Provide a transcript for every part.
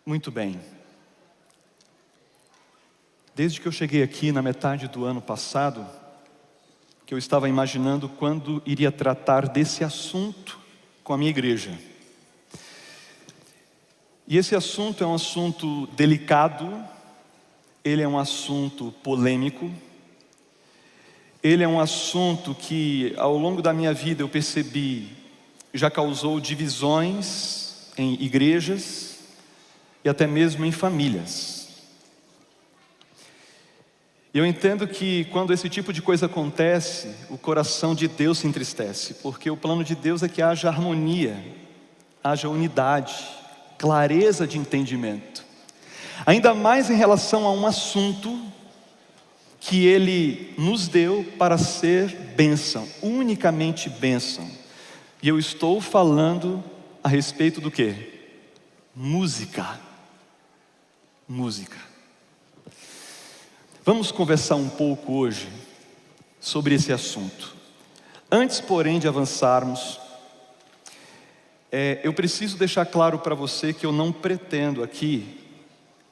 Muito bem. Desde que eu cheguei aqui na metade do ano passado, que eu estava imaginando quando iria tratar desse assunto com a minha igreja. E esse assunto é um assunto delicado, ele é um assunto polêmico, ele é um assunto que ao longo da minha vida eu percebi já causou divisões em igrejas e até mesmo em famílias. Eu entendo que quando esse tipo de coisa acontece, o coração de Deus se entristece, porque o plano de Deus é que haja harmonia, haja unidade, clareza de entendimento. Ainda mais em relação a um assunto que Ele nos deu para ser bênção, unicamente bênção. E eu estou falando a respeito do quê? Música. Música. Vamos conversar um pouco hoje sobre esse assunto. Antes, porém, de avançarmos, eu preciso deixar claro para você que eu não pretendo aqui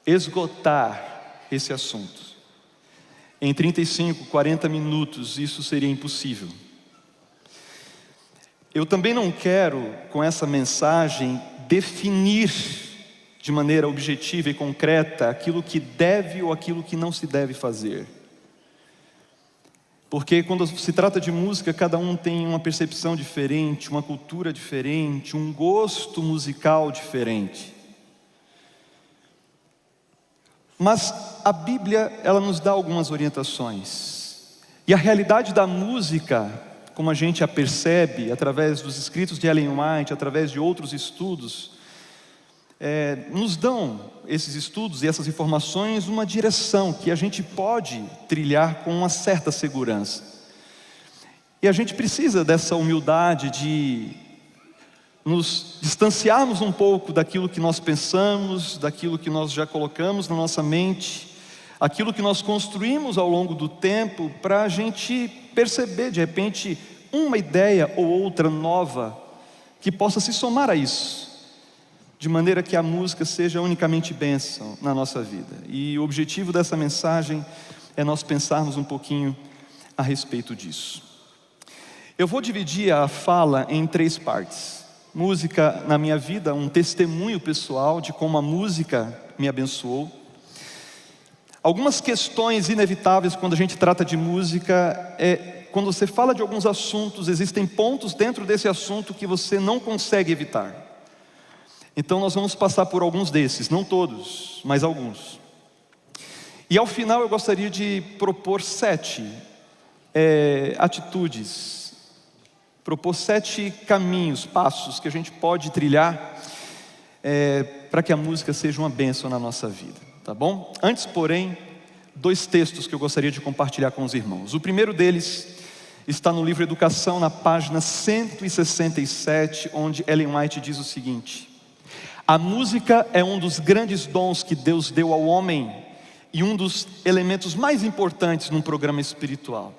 esgotar esse assunto. Em 35, 40 minutos, isso seria impossível. Eu também não quero, com essa mensagem, definir de maneira objetiva e concreta aquilo que deve ou aquilo que não se deve fazer. Porque quando se trata de música, cada um tem uma percepção diferente, uma cultura diferente, um gosto musical diferente. Mas a Bíblia, ela nos dá algumas orientações. E a realidade da música, como a gente a percebe através dos escritos de Ellen White, através de outros estudos, nos dão esses estudos e essas informações uma direção que a gente pode trilhar com uma certa segurança. E a gente precisa dessa humildade de nos distanciarmos um pouco daquilo que nós pensamos, daquilo que nós já colocamos na nossa mente, aquilo que nós construímos ao longo do tempo, para a gente perceber de repente uma ideia ou outra nova que possa se somar a isso, de maneira que a música seja unicamente bênção na nossa vida. E o objetivo dessa mensagem é nós pensarmos um pouquinho a respeito disso. Eu vou dividir a fala em 3 partes. Música na minha vida, um testemunho pessoal de como a música me abençoou. Algumas questões inevitáveis quando a gente trata de música quando você fala de alguns assuntos, existem pontos dentro desse assunto que você não consegue evitar. Então nós vamos passar por alguns desses, não todos, mas alguns. E ao final eu gostaria de propor 7 atitudes, propor 7 caminhos, passos que a gente pode trilhar para que a música seja uma bênção na nossa vida, tá bom? Antes, porém, 2 textos que eu gostaria de compartilhar com os irmãos. O primeiro deles está no livro Educação, na página 167, onde Ellen White diz o seguinte: a música é um dos grandes dons que Deus deu ao homem e um dos elementos mais importantes num programa espiritual.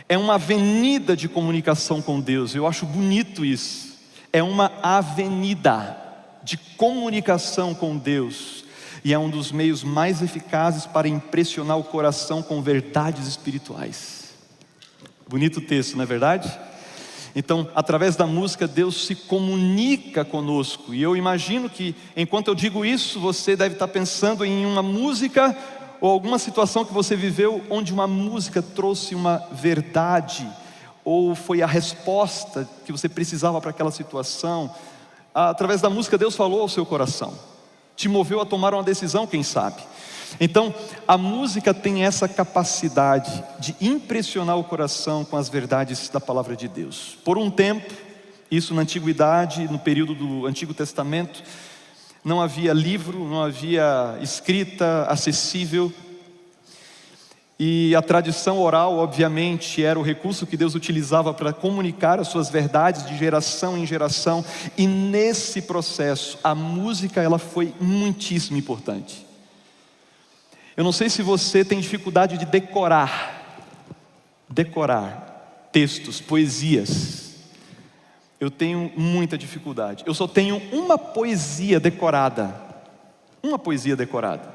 É uma avenida de comunicação com Deus. Eu acho bonito isso. É uma avenida de comunicação com Deus e é um dos meios mais eficazes para impressionar o coração com verdades espirituais. Bonito texto, não é verdade? Então, através da música, Deus se comunica conosco. E eu imagino que, enquanto eu digo isso, você deve estar pensando em uma música ou alguma situação que você viveu, onde uma música trouxe uma verdade, ou foi a resposta que você precisava para aquela situação. Através da música, Deus falou ao seu coração, te moveu a tomar uma decisão, quem sabe. Então, a música tem essa capacidade de impressionar o coração com as verdades da palavra de Deus. Por um tempo, isso na antiguidade, no período do Antigo Testamento, não havia livro, não havia escrita acessível. E a tradição oral, obviamente, era o recurso que Deus utilizava para comunicar as suas verdades de geração em geração. E nesse processo, a música ela foi muitíssimo importante. Eu não sei se você tem dificuldade de decorar textos, poesias. Eu tenho muita dificuldade. Eu só tenho uma poesia decorada. uma poesia decorada,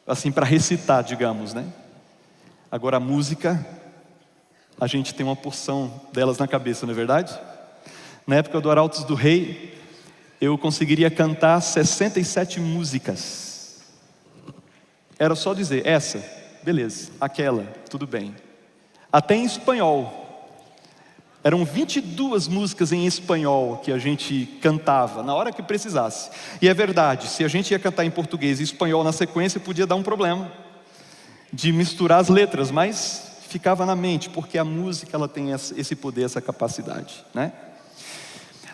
assim para recitar, digamos, né? Agora a música, a gente tem uma porção delas na cabeça, não é verdade? Na época do Arautos do Rei, eu conseguiria cantar 67 músicas. Era só dizer, essa, beleza, aquela, tudo bem. Até em espanhol. Eram 22 músicas em espanhol que a gente cantava, na hora que precisasse. E é verdade, se a gente ia cantar em português e espanhol na sequência, podia dar um problema de misturar as letras, mas ficava na mente, porque a música ela tem esse poder, essa capacidade, né?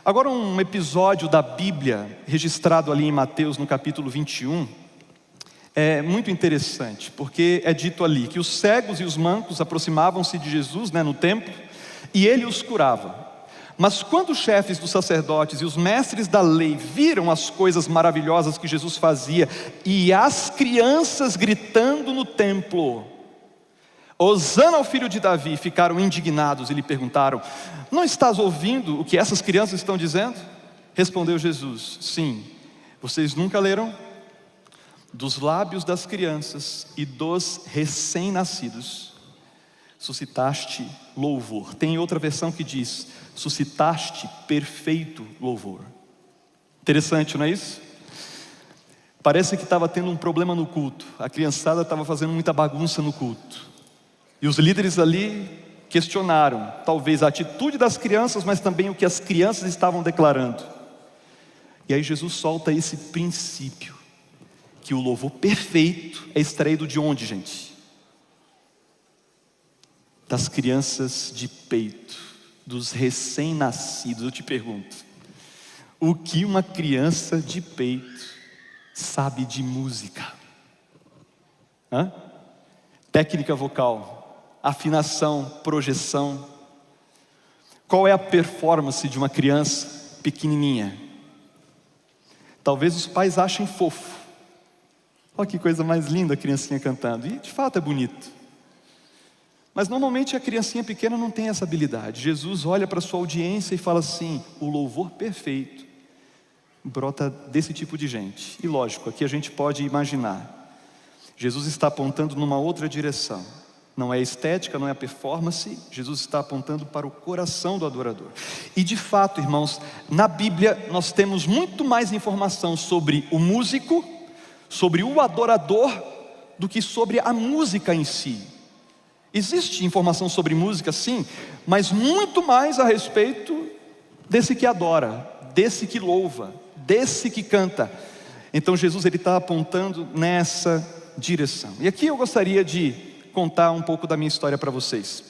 Agora um episódio da Bíblia, registrado ali em Mateus no capítulo 21, é muito interessante, porque é dito ali que os cegos e os mancos aproximavam-se de Jesus, né, no templo, e ele os curava. Mas quando os chefes dos sacerdotes e os mestres da lei viram as coisas maravilhosas que Jesus fazia, e as crianças gritando no templo, Hosana ao filho de Davi, ficaram indignados e lhe perguntaram: não estás ouvindo o que essas crianças estão dizendo? Respondeu Jesus: sim, vocês nunca leram? Dos lábios das crianças e dos recém-nascidos suscitaste louvor. Tem outra versão que diz: suscitaste perfeito louvor. Interessante, não é isso? Parece que estava tendo um problema no culto. A criançada estava fazendo muita bagunça no culto. E os líderes ali questionaram, talvez a atitude das crianças, mas também o que as crianças estavam declarando. E aí Jesus solta esse princípio, que o louvor perfeito é extraído de onde, gente? Das crianças de peito, dos recém-nascidos. Eu te pergunto, o que uma criança de peito sabe de música? Técnica vocal, afinação, projeção. Qual é a performance de uma criança pequenininha? Talvez os pais achem fofo. Olha que coisa mais linda a criancinha cantando. E de fato é bonito. Mas normalmente a criancinha pequena não tem essa habilidade. Jesus olha para a sua audiência e fala assim: o louvor perfeito brota desse tipo de gente. E lógico, aqui a gente pode imaginar, Jesus está apontando numa outra direção. Não é a estética, não é a performance. Jesus está apontando para o coração do adorador. E de fato, irmãos, na Bíblia nós temos muito mais informação sobre o músico, sobre o adorador, do que sobre a música em si. Existe informação sobre música, sim, mas muito mais a respeito desse que adora, desse que louva, desse que canta. Então Jesus ele está apontando nessa direção. E aqui eu gostaria de contar um pouco da minha história para vocês.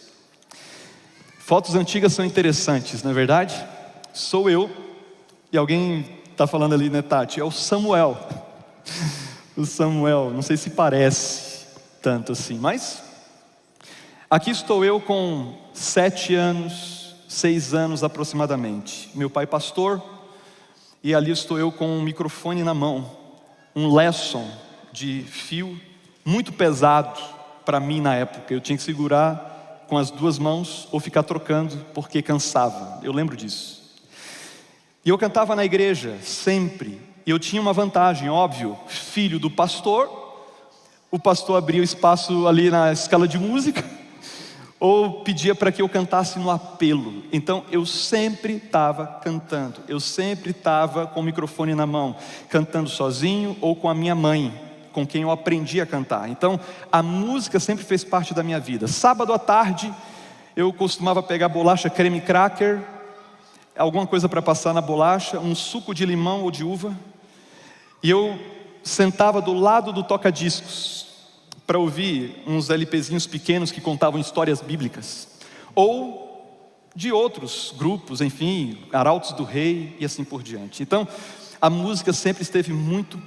Fotos antigas são interessantes, não é verdade? Sou eu, e alguém está falando ali, né, Tati? É o Samuel. O Samuel, não sei se parece tanto assim, mas aqui estou eu com 7 anos, 6 anos aproximadamente. Meu pai pastor, e ali estou eu com um microfone na mão, um Lesson de fio muito pesado para mim na época. Eu tinha que segurar com as 2 mãos ou ficar trocando porque cansava. Eu lembro disso. E eu cantava na igreja sempre. E eu tinha uma vantagem, óbvio, filho do pastor. O pastor abria o espaço ali na escala de música, ou pedia para que eu cantasse no apelo. Então eu sempre estava cantando, eu sempre estava com o microfone na mão, cantando sozinho ou com a minha mãe, com quem eu aprendi a cantar. Então a música sempre fez parte da minha vida. Sábado à tarde eu costumava pegar bolacha creme cracker, alguma coisa para passar na bolacha, um suco de limão ou de uva, e eu sentava do lado do toca-discos para ouvir uns LPzinhos pequenos que contavam histórias bíblicas, ou de outros grupos, enfim, Arautos do Rei e assim por diante. Então, a música sempre esteve muito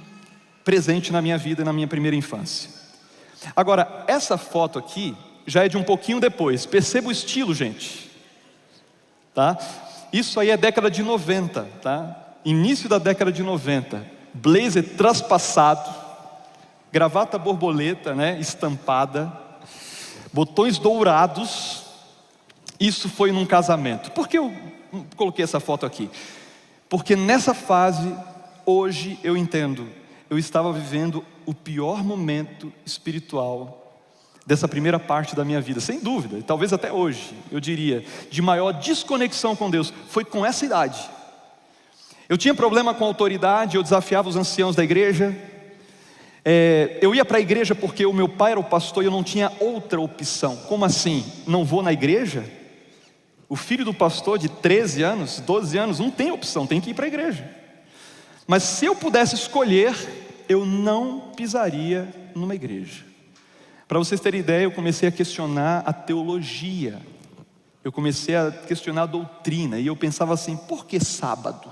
presente na minha vida, na minha primeira infância. Agora, essa foto aqui já é de um pouquinho depois. Perceba o estilo, gente, tá? Isso aí é década de 90, tá? Início da década de 90. Blazer traspassado, gravata borboleta, né, estampada, botões dourados. Isso foi num casamento. Por que eu coloquei essa foto aqui? Porque nessa fase, hoje eu entendo, eu estava vivendo o pior momento espiritual dessa primeira parte da minha vida, sem dúvida, e talvez até hoje, eu diria, de maior desconexão com Deus, foi com essa idade. Eu tinha problema com a autoridade, eu desafiava os anciãos da igreja, eu ia para a igreja porque o meu pai era o pastor e eu não tinha outra opção. Como assim? Não vou na igreja? O filho do pastor de 13 anos, 12 anos, não tem opção, tem que ir para a igreja. Mas se eu pudesse escolher, eu não pisaria numa igreja. Para vocês terem ideia, eu comecei a questionar a teologia, eu comecei a questionar a doutrina, e eu pensava assim, por que sábado?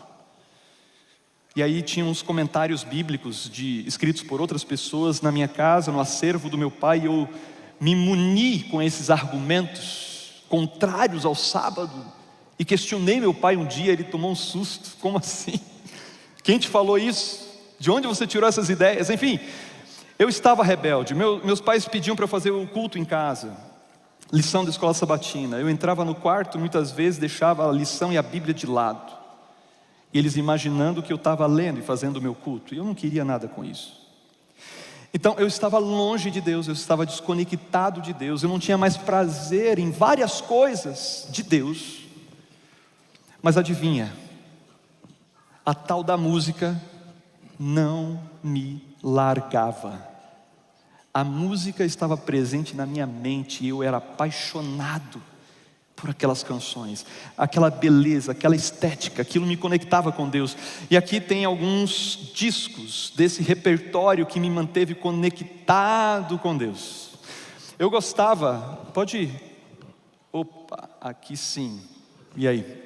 E aí tinha uns comentários bíblicos escritos por outras pessoas na minha casa, no acervo do meu pai, e eu me muni com esses argumentos contrários ao sábado, e questionei meu pai um dia, ele tomou um susto, como assim? Quem te falou isso? De onde você tirou essas ideias? Enfim, eu estava rebelde, meus pais pediam para eu fazer o culto em casa, lição da escola sabatina, eu entrava no quarto, muitas vezes deixava a lição e a Bíblia de lado, e eles imaginando que eu estava lendo e fazendo o meu culto, e eu não queria nada com isso. Então eu estava longe de Deus, eu estava desconectado de Deus, eu não tinha mais prazer em várias coisas de Deus. Mas adivinha, a tal da música não me largava. A música estava presente na minha mente e eu era apaixonado por aquelas canções, aquela beleza, aquela estética, aquilo me conectava com Deus. E aqui tem alguns discos desse repertório que me manteve conectado com Deus. Eu gostava, pode ir. Opa, aqui sim. E aí?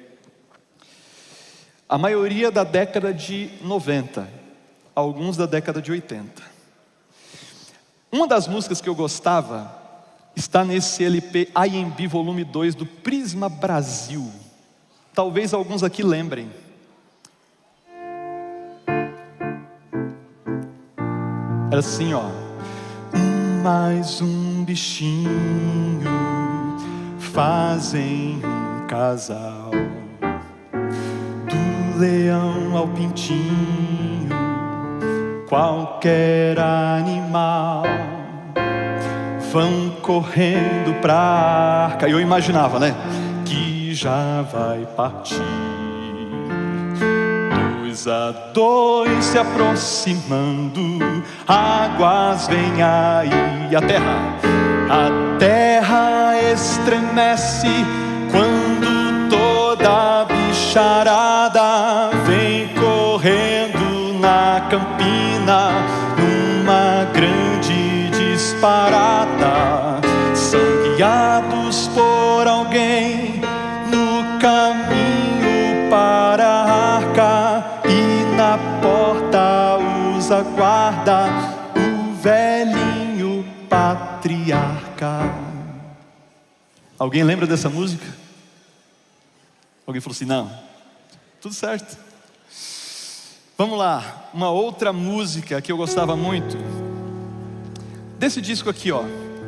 A maioria da década de 90, alguns da década de 80. Uma das músicas que eu gostava está nesse LP IMB volume 2 do Prisma Brasil. Talvez alguns aqui lembrem. Era assim, ó. Mais um bichinho fazem um casal, do leão ao pintinho, qualquer animal vão correndo pra arca. Eu imaginava, né? Que já vai partir. 2 a 2 se aproximando, águas vêm aí. A terra estremece quando toda a bicharada vem correndo na campina, numa grande disparada, são guiados por alguém no caminho para a arca, e na porta os aguarda o velhinho patriarca. Alguém lembra dessa música? Alguém falou assim, não, tudo certo. Vamos lá, uma outra música que eu gostava muito, desse disco aqui, ó,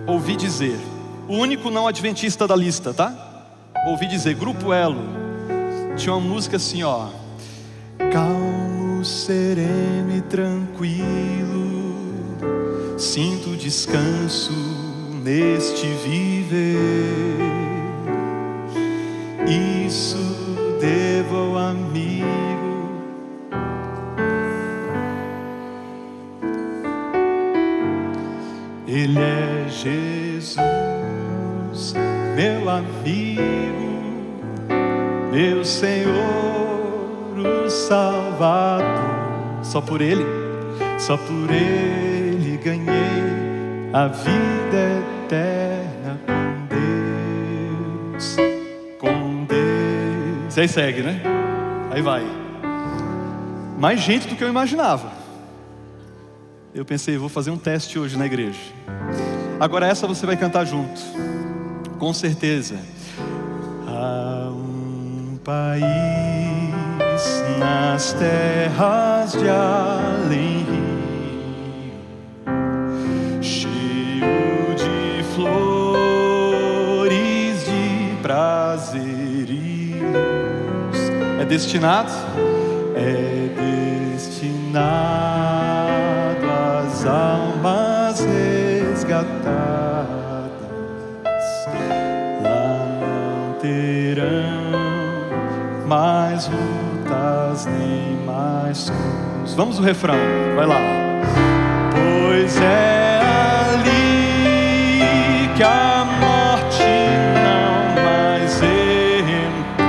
Ouvi Dizer, o único não adventista da lista, tá? Ouvi Dizer, Grupo Elo, tinha uma música assim, ó. Calmo, sereno e tranquilo, sinto descanso neste viver, isso devo ao amigo. Ele é Jesus, meu amigo, meu Senhor, o Salvador. Só por Ele ganhei a vida eterna com Deus. E aí segue, né? Aí vai. Mais gente do que eu imaginava. Eu pensei, vou fazer um teste hoje na igreja. Agora essa você vai cantar junto, com certeza. Há um país nas terras de além-rio, cheio de flores, de prazer e luz. É destinado as almas resgatadas lá não terão mais lutas nem mais cruz. Vamos no refrão, vai lá. Pois é ali que a morte não mais entra,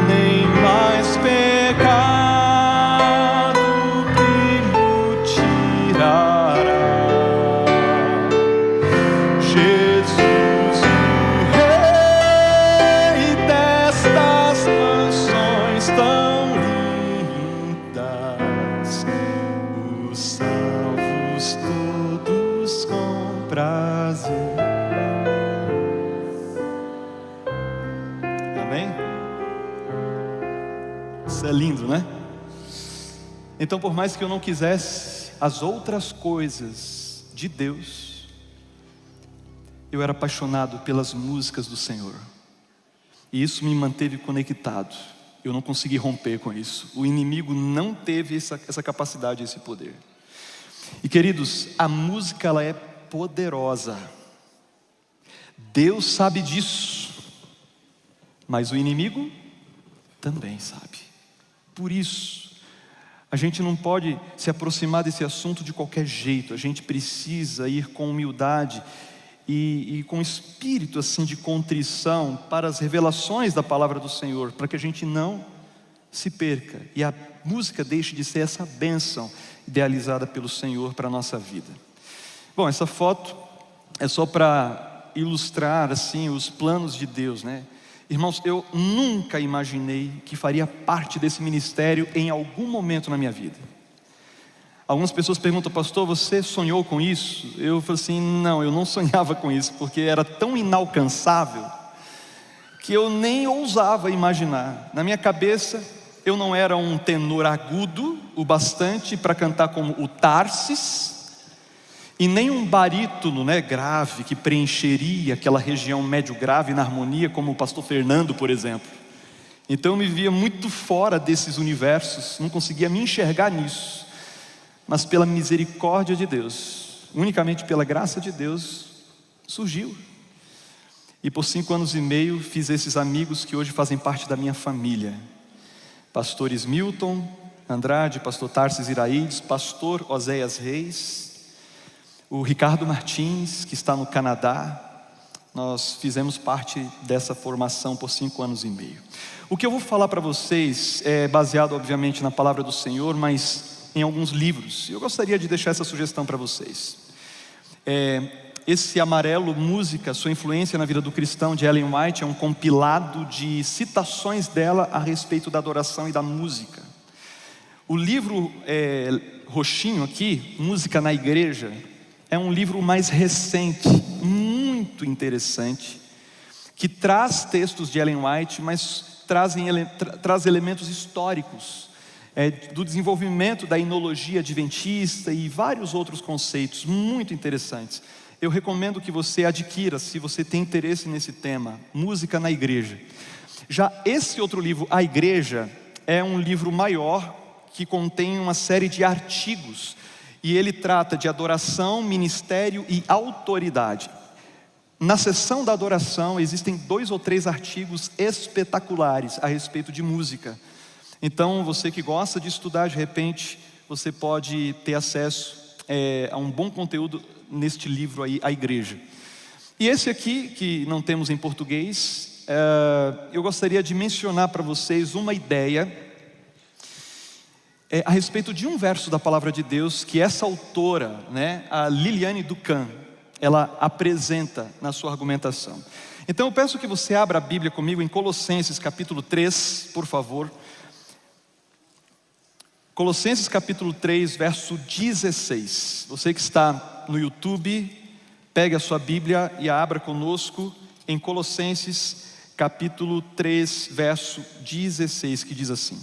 nem mais pecado brilho tirará. Jesus, o Rei destas mansões tão lindas, os salvos todos com prazer. Amém? Isso é lindo, né? Então, por mais que eu não quisesse as outras coisas de Deus, eu era apaixonado pelas músicas do Senhor, e isso me manteve conectado. Eu não consegui romper com isso. O inimigo não teve essa capacidade, esse poder. E queridos, a música ela é poderosa. Deus sabe disso, mas o inimigo também sabe. Por isso, a gente não pode se aproximar desse assunto de qualquer jeito. A gente precisa ir com humildade e com espírito assim de contrição para as revelações da palavra do Senhor, para que a gente não se perca e a música deixe de ser essa bênção idealizada pelo Senhor para a nossa vida. Bom, essa foto é só para ilustrar assim os planos de Deus, né? Irmãos, eu nunca imaginei que faria parte desse ministério em algum momento na minha vida. Algumas pessoas perguntam: pastor, você sonhou com isso? Eu falo assim: não, eu não sonhava com isso, porque era tão inalcançável que eu nem ousava imaginar. Na minha cabeça, eu não era um tenor agudo o bastante para cantar como o Tarsis, e nem um barítono, né, grave, que preencheria aquela região médio grave na harmonia, como o pastor Fernando, por exemplo. Então eu me via muito fora desses universos, não conseguia me enxergar nisso. Mas pela misericórdia de Deus, unicamente pela graça de Deus, surgiu. E por 5 anos e meio fiz esses amigos que hoje fazem parte da minha família. Pastores Milton Andrade, pastor Tarsis Iraídes, pastor Oséias Reis, o Ricardo Martins, que está no Canadá. Nós fizemos parte dessa formação por 5 anos e meio. O que eu vou falar para vocês é baseado obviamente na palavra do Senhor, mas em alguns livros. Eu gostaria de deixar essa sugestão para vocês. Esse amarelo, Música, Sua Influência na Vida do Cristão, de Ellen White, é um compilado de citações dela a respeito da adoração e da música. O livro roxinho aqui, Música na Igreja, é um livro mais recente, muito interessante, que traz textos de Ellen White, mas traz elementos históricos, do desenvolvimento da enologia adventista e vários outros conceitos muito interessantes. Eu recomendo que você adquira, se você tem interesse nesse tema, Música na Igreja. Já esse outro livro, A Igreja, é um livro maior, que contém uma série de artigos, e ele trata de adoração, ministério e autoridade. Na seção da adoração existem 2 ou 3 artigos espetaculares a respeito de música. Então, você que gosta de estudar, de repente, você pode ter acesso a um bom conteúdo neste livro aí, A Igreja. E esse aqui, que não temos em português, eu gostaria de mencionar para vocês uma ideia a respeito de um verso da palavra de Deus que essa autora, né, a Liliane Ducan, ela apresenta na sua argumentação. Então eu peço que você abra a Bíblia comigo em Colossenses capítulo 3, por favor. Colossenses capítulo 3, verso 16. Você que está no YouTube, pegue a sua Bíblia e a abra conosco em Colossenses capítulo 3, verso 16, que diz assim: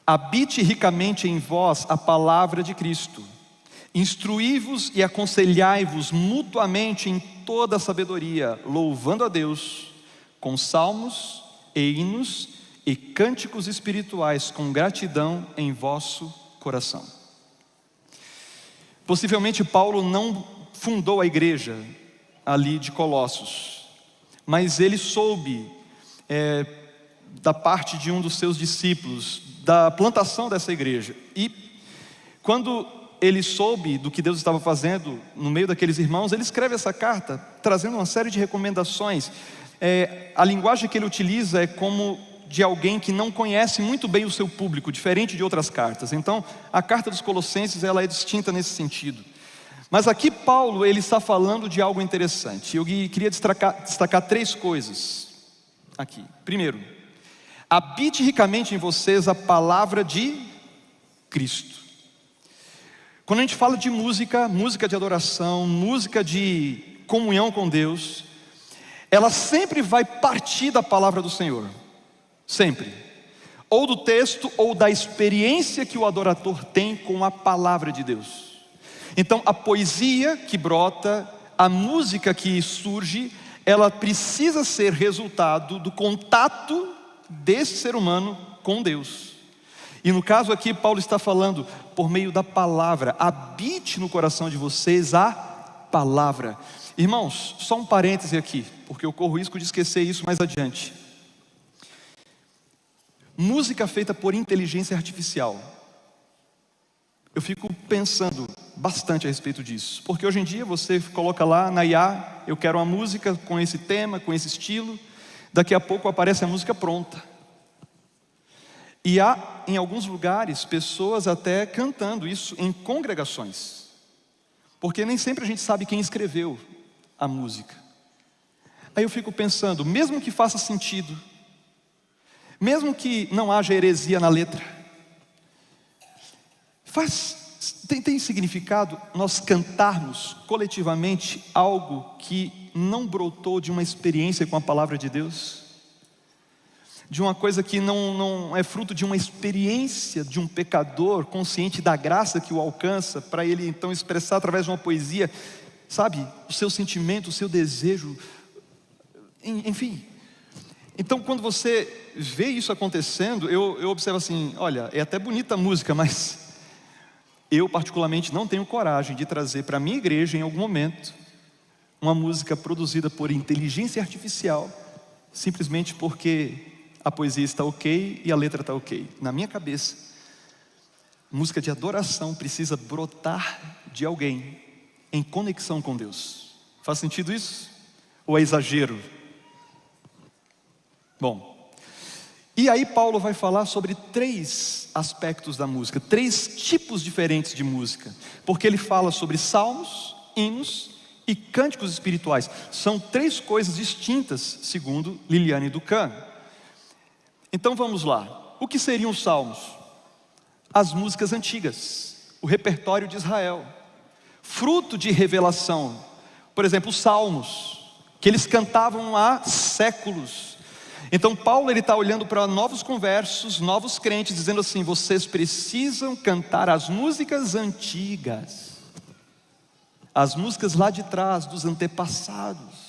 habite ricamente em vós a palavra de Cristo, instruí-vos e aconselhai-vos mutuamente em toda a sabedoria, louvando a Deus com salmos e hinos e cânticos espirituais com gratidão em vosso coração. Possivelmente Paulo não fundou a igreja ali de Colossos, mas ele soube da parte de um dos seus discípulos, da plantação dessa igreja. E quando ele soube do que Deus estava fazendo no meio daqueles irmãos, ele escreve essa carta, trazendo uma série de recomendações. A linguagem que ele utiliza é como de alguém que não conhece muito bem o seu público, diferente de outras cartas. Então, a carta dos Colossenses, ela é distinta nesse sentido. Mas aqui Paulo, ele está falando de algo interessante. Eu queria destacar 3 coisas aqui. Primeiro, habite ricamente em vocês a palavra de Cristo. Quando a gente fala de música, música de adoração, música de comunhão com Deus, ela sempre vai partir da palavra do Senhor. Sempre. Ou do texto, ou da experiência que o adorador tem com a palavra de Deus. Então, a poesia que brota, a música que surge, ela precisa ser resultado do contato desse ser humano com Deus. E no caso aqui, Paulo está falando por meio da palavra. Habite no coração de vocês a palavra. Irmãos, só um parêntese aqui, porque eu corro o risco de esquecer isso mais adiante. Música feita por inteligência artificial. Eu fico pensando bastante a respeito disso, porque hoje em dia você coloca lá na IA, eu quero uma música com esse tema, com esse estilo, daqui a pouco aparece a música pronta. E há em alguns lugares pessoas até cantando isso em congregações, porque nem sempre a gente sabe quem escreveu a música. Aí eu fico pensando, mesmo que faça sentido, mesmo que não haja heresia na letra, tem significado nós cantarmos coletivamente algo que não brotou de uma experiência com a palavra de Deus? De uma coisa que não é fruto de uma experiência de um pecador consciente da graça que o alcança, para ele então expressar através de uma poesia, sabe, o seu sentimento, o seu desejo, enfim. Então quando você vê isso acontecendo, eu observo assim, olha, é até bonita a música, mas eu particularmente não tenho coragem de trazer para a minha igreja em algum momento uma música produzida por inteligência artificial, simplesmente porque a poesia está ok e a letra está ok. Na minha cabeça, música de adoração precisa brotar de alguém em conexão com Deus. Faz sentido isso? Ou é exagero? Bom, e aí Paulo vai falar sobre 3 aspectos da música, 3 tipos diferentes de música, porque ele fala sobre salmos, hinos e cânticos espirituais. São 3 coisas distintas, segundo Liliane Ducan. Então vamos lá, o que seriam os salmos? As músicas antigas, o repertório de Israel, fruto de revelação. Por exemplo, os salmos, que eles cantavam há séculos. Então Paulo está olhando para novos conversos, novos crentes, dizendo assim, vocês precisam cantar as músicas antigas, as músicas lá de trás, dos antepassados.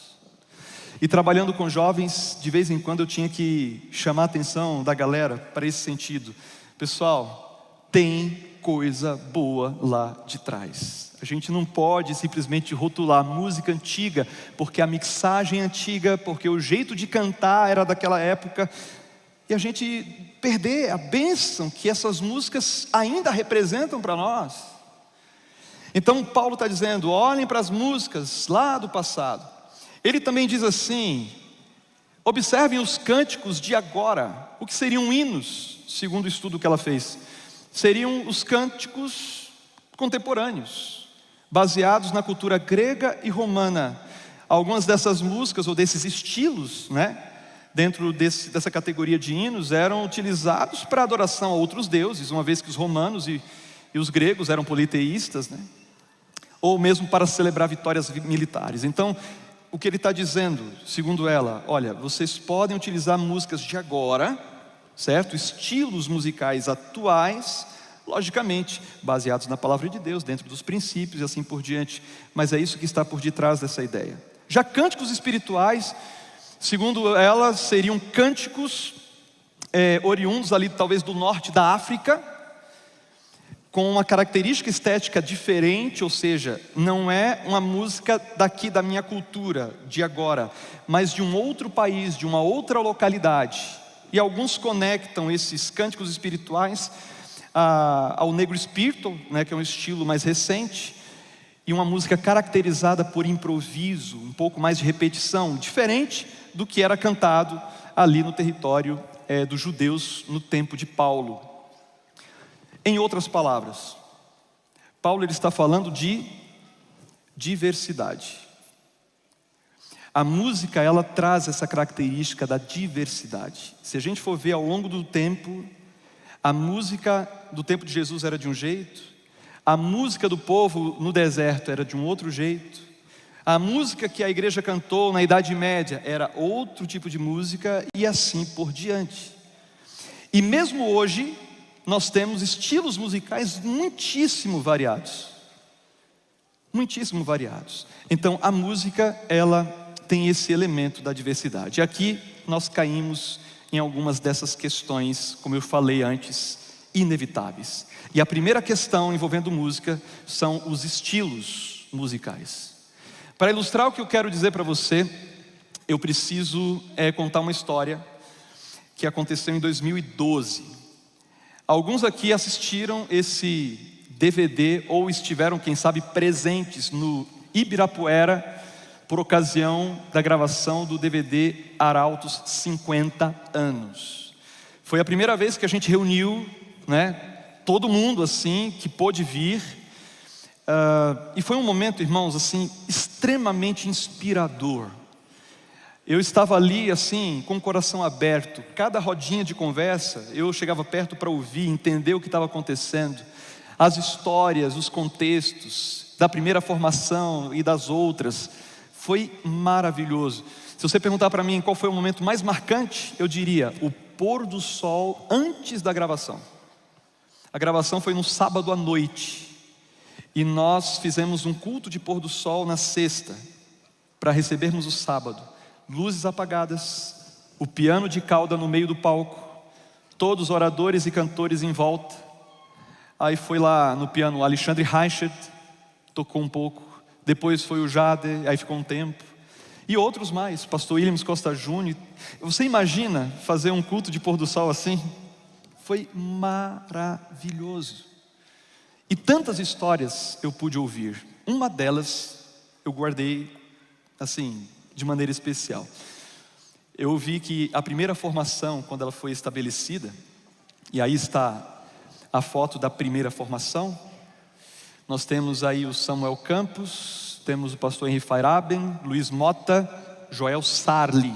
E trabalhando com jovens, de vez em quando eu tinha que chamar a atenção da galera para esse sentido. Pessoal, tem coisa boa lá de trás. A gente não pode simplesmente rotular música antiga, porque a mixagem é antiga, porque o jeito de cantar era daquela época, e a gente perder a bênção que essas músicas ainda representam para nós. Então Paulo está dizendo, olhem para as músicas lá do passado. Ele também diz assim, observem os cânticos de agora. O que seriam hinos, segundo o estudo que ela fez? Seriam os cânticos contemporâneos, baseados na cultura grega e romana. Algumas dessas músicas, ou desses estilos, dentro dessa categoria de hinos, eram utilizados para adoração a outros deuses, uma vez que os romanos e os gregos eram politeístas, ou mesmo para celebrar vitórias militares. Então, o que ele está dizendo, segundo ela, olha, vocês podem utilizar músicas de agora, certo? Estilos musicais atuais, logicamente, baseados na palavra de Deus, dentro dos princípios e assim por diante. Mas é isso que está por detrás dessa ideia. Já cânticos espirituais, segundo ela, seriam cânticos oriundos ali talvez do norte da África, com uma característica estética diferente, ou seja, não é uma música daqui da minha cultura, de agora, mas de um outro país, de uma outra localidade. E alguns conectam esses cânticos espirituais ao Negro Spiritual, né, que é um estilo mais recente, e uma música caracterizada por improviso, um pouco mais de repetição, diferente do que era cantado ali no território dos judeus no tempo de Paulo. Em outras palavras, Paulo ele está falando de diversidade. A música ela traz essa característica da diversidade. Se a gente for ver ao longo do tempo, a música do tempo de Jesus era de um jeito, a música do povo no deserto era de um outro jeito, a música que a igreja cantou na Idade Média era outro tipo de música e assim por diante. E mesmo hoje, nós temos estilos musicais muitíssimo variados. Muitíssimo variados. Então, a música, ela tem esse elemento da diversidade. E aqui, nós caímos em algumas dessas questões, como eu falei antes, inevitáveis. E a primeira questão envolvendo música são os estilos musicais. Para ilustrar o que eu quero dizer para você, eu preciso contar uma história que aconteceu em 2012. Alguns aqui assistiram esse DVD ou estiveram, quem sabe, presentes no Ibirapuera por ocasião da gravação do DVD Arautos 50 anos. Foi a primeira vez que a gente reuniu, né, todo mundo assim que pôde vir, e foi um momento, irmãos, assim, extremamente inspirador. Eu estava ali assim, com o coração aberto. Cada rodinha de conversa, eu chegava perto para ouvir, entender o que estava acontecendo. As histórias, os contextos da primeira formação e das outras. Foi maravilhoso. Se você perguntar para mim qual foi o momento mais marcante, eu diria o pôr do sol antes da gravação. A gravação foi no sábado à noite. E nós fizemos um culto de pôr do sol na sexta, para recebermos o sábado. Luzes apagadas, o piano de cauda no meio do palco, todos os oradores e cantores em volta. Aí foi lá no piano o Alexandre Reichert, tocou um pouco. Depois foi o Jade, aí ficou um tempo. E outros mais, pastor Williams Costa Júnior. Você imagina fazer um culto de pôr do sol assim? Foi maravilhoso. E tantas histórias eu pude ouvir. Uma delas eu guardei assim, de maneira especial. Eu ouvi que a primeira formação, quando ela foi estabelecida, e aí está a foto da primeira formação, nós temos aí o Samuel Campos, temos o pastor Henri Feiraben, Luiz Mota, Joel Sarli.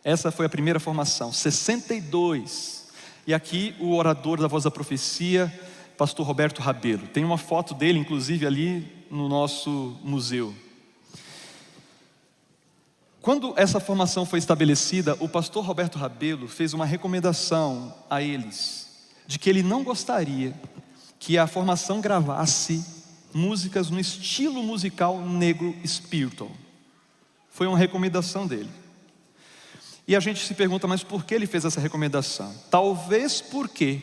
Essa foi a primeira formação, 62. E aqui o orador da Voz da Profecia, pastor Roberto Rabelo. Tem uma foto dele, inclusive, ali no nosso museu. Quando essa formação foi estabelecida, o pastor Roberto Rabelo fez uma recomendação a eles, de que ele não gostaria que a formação gravasse músicas no estilo musical Negro Spiritual. Foi uma recomendação dele. E a gente se pergunta, mas por que ele fez essa recomendação? Talvez porque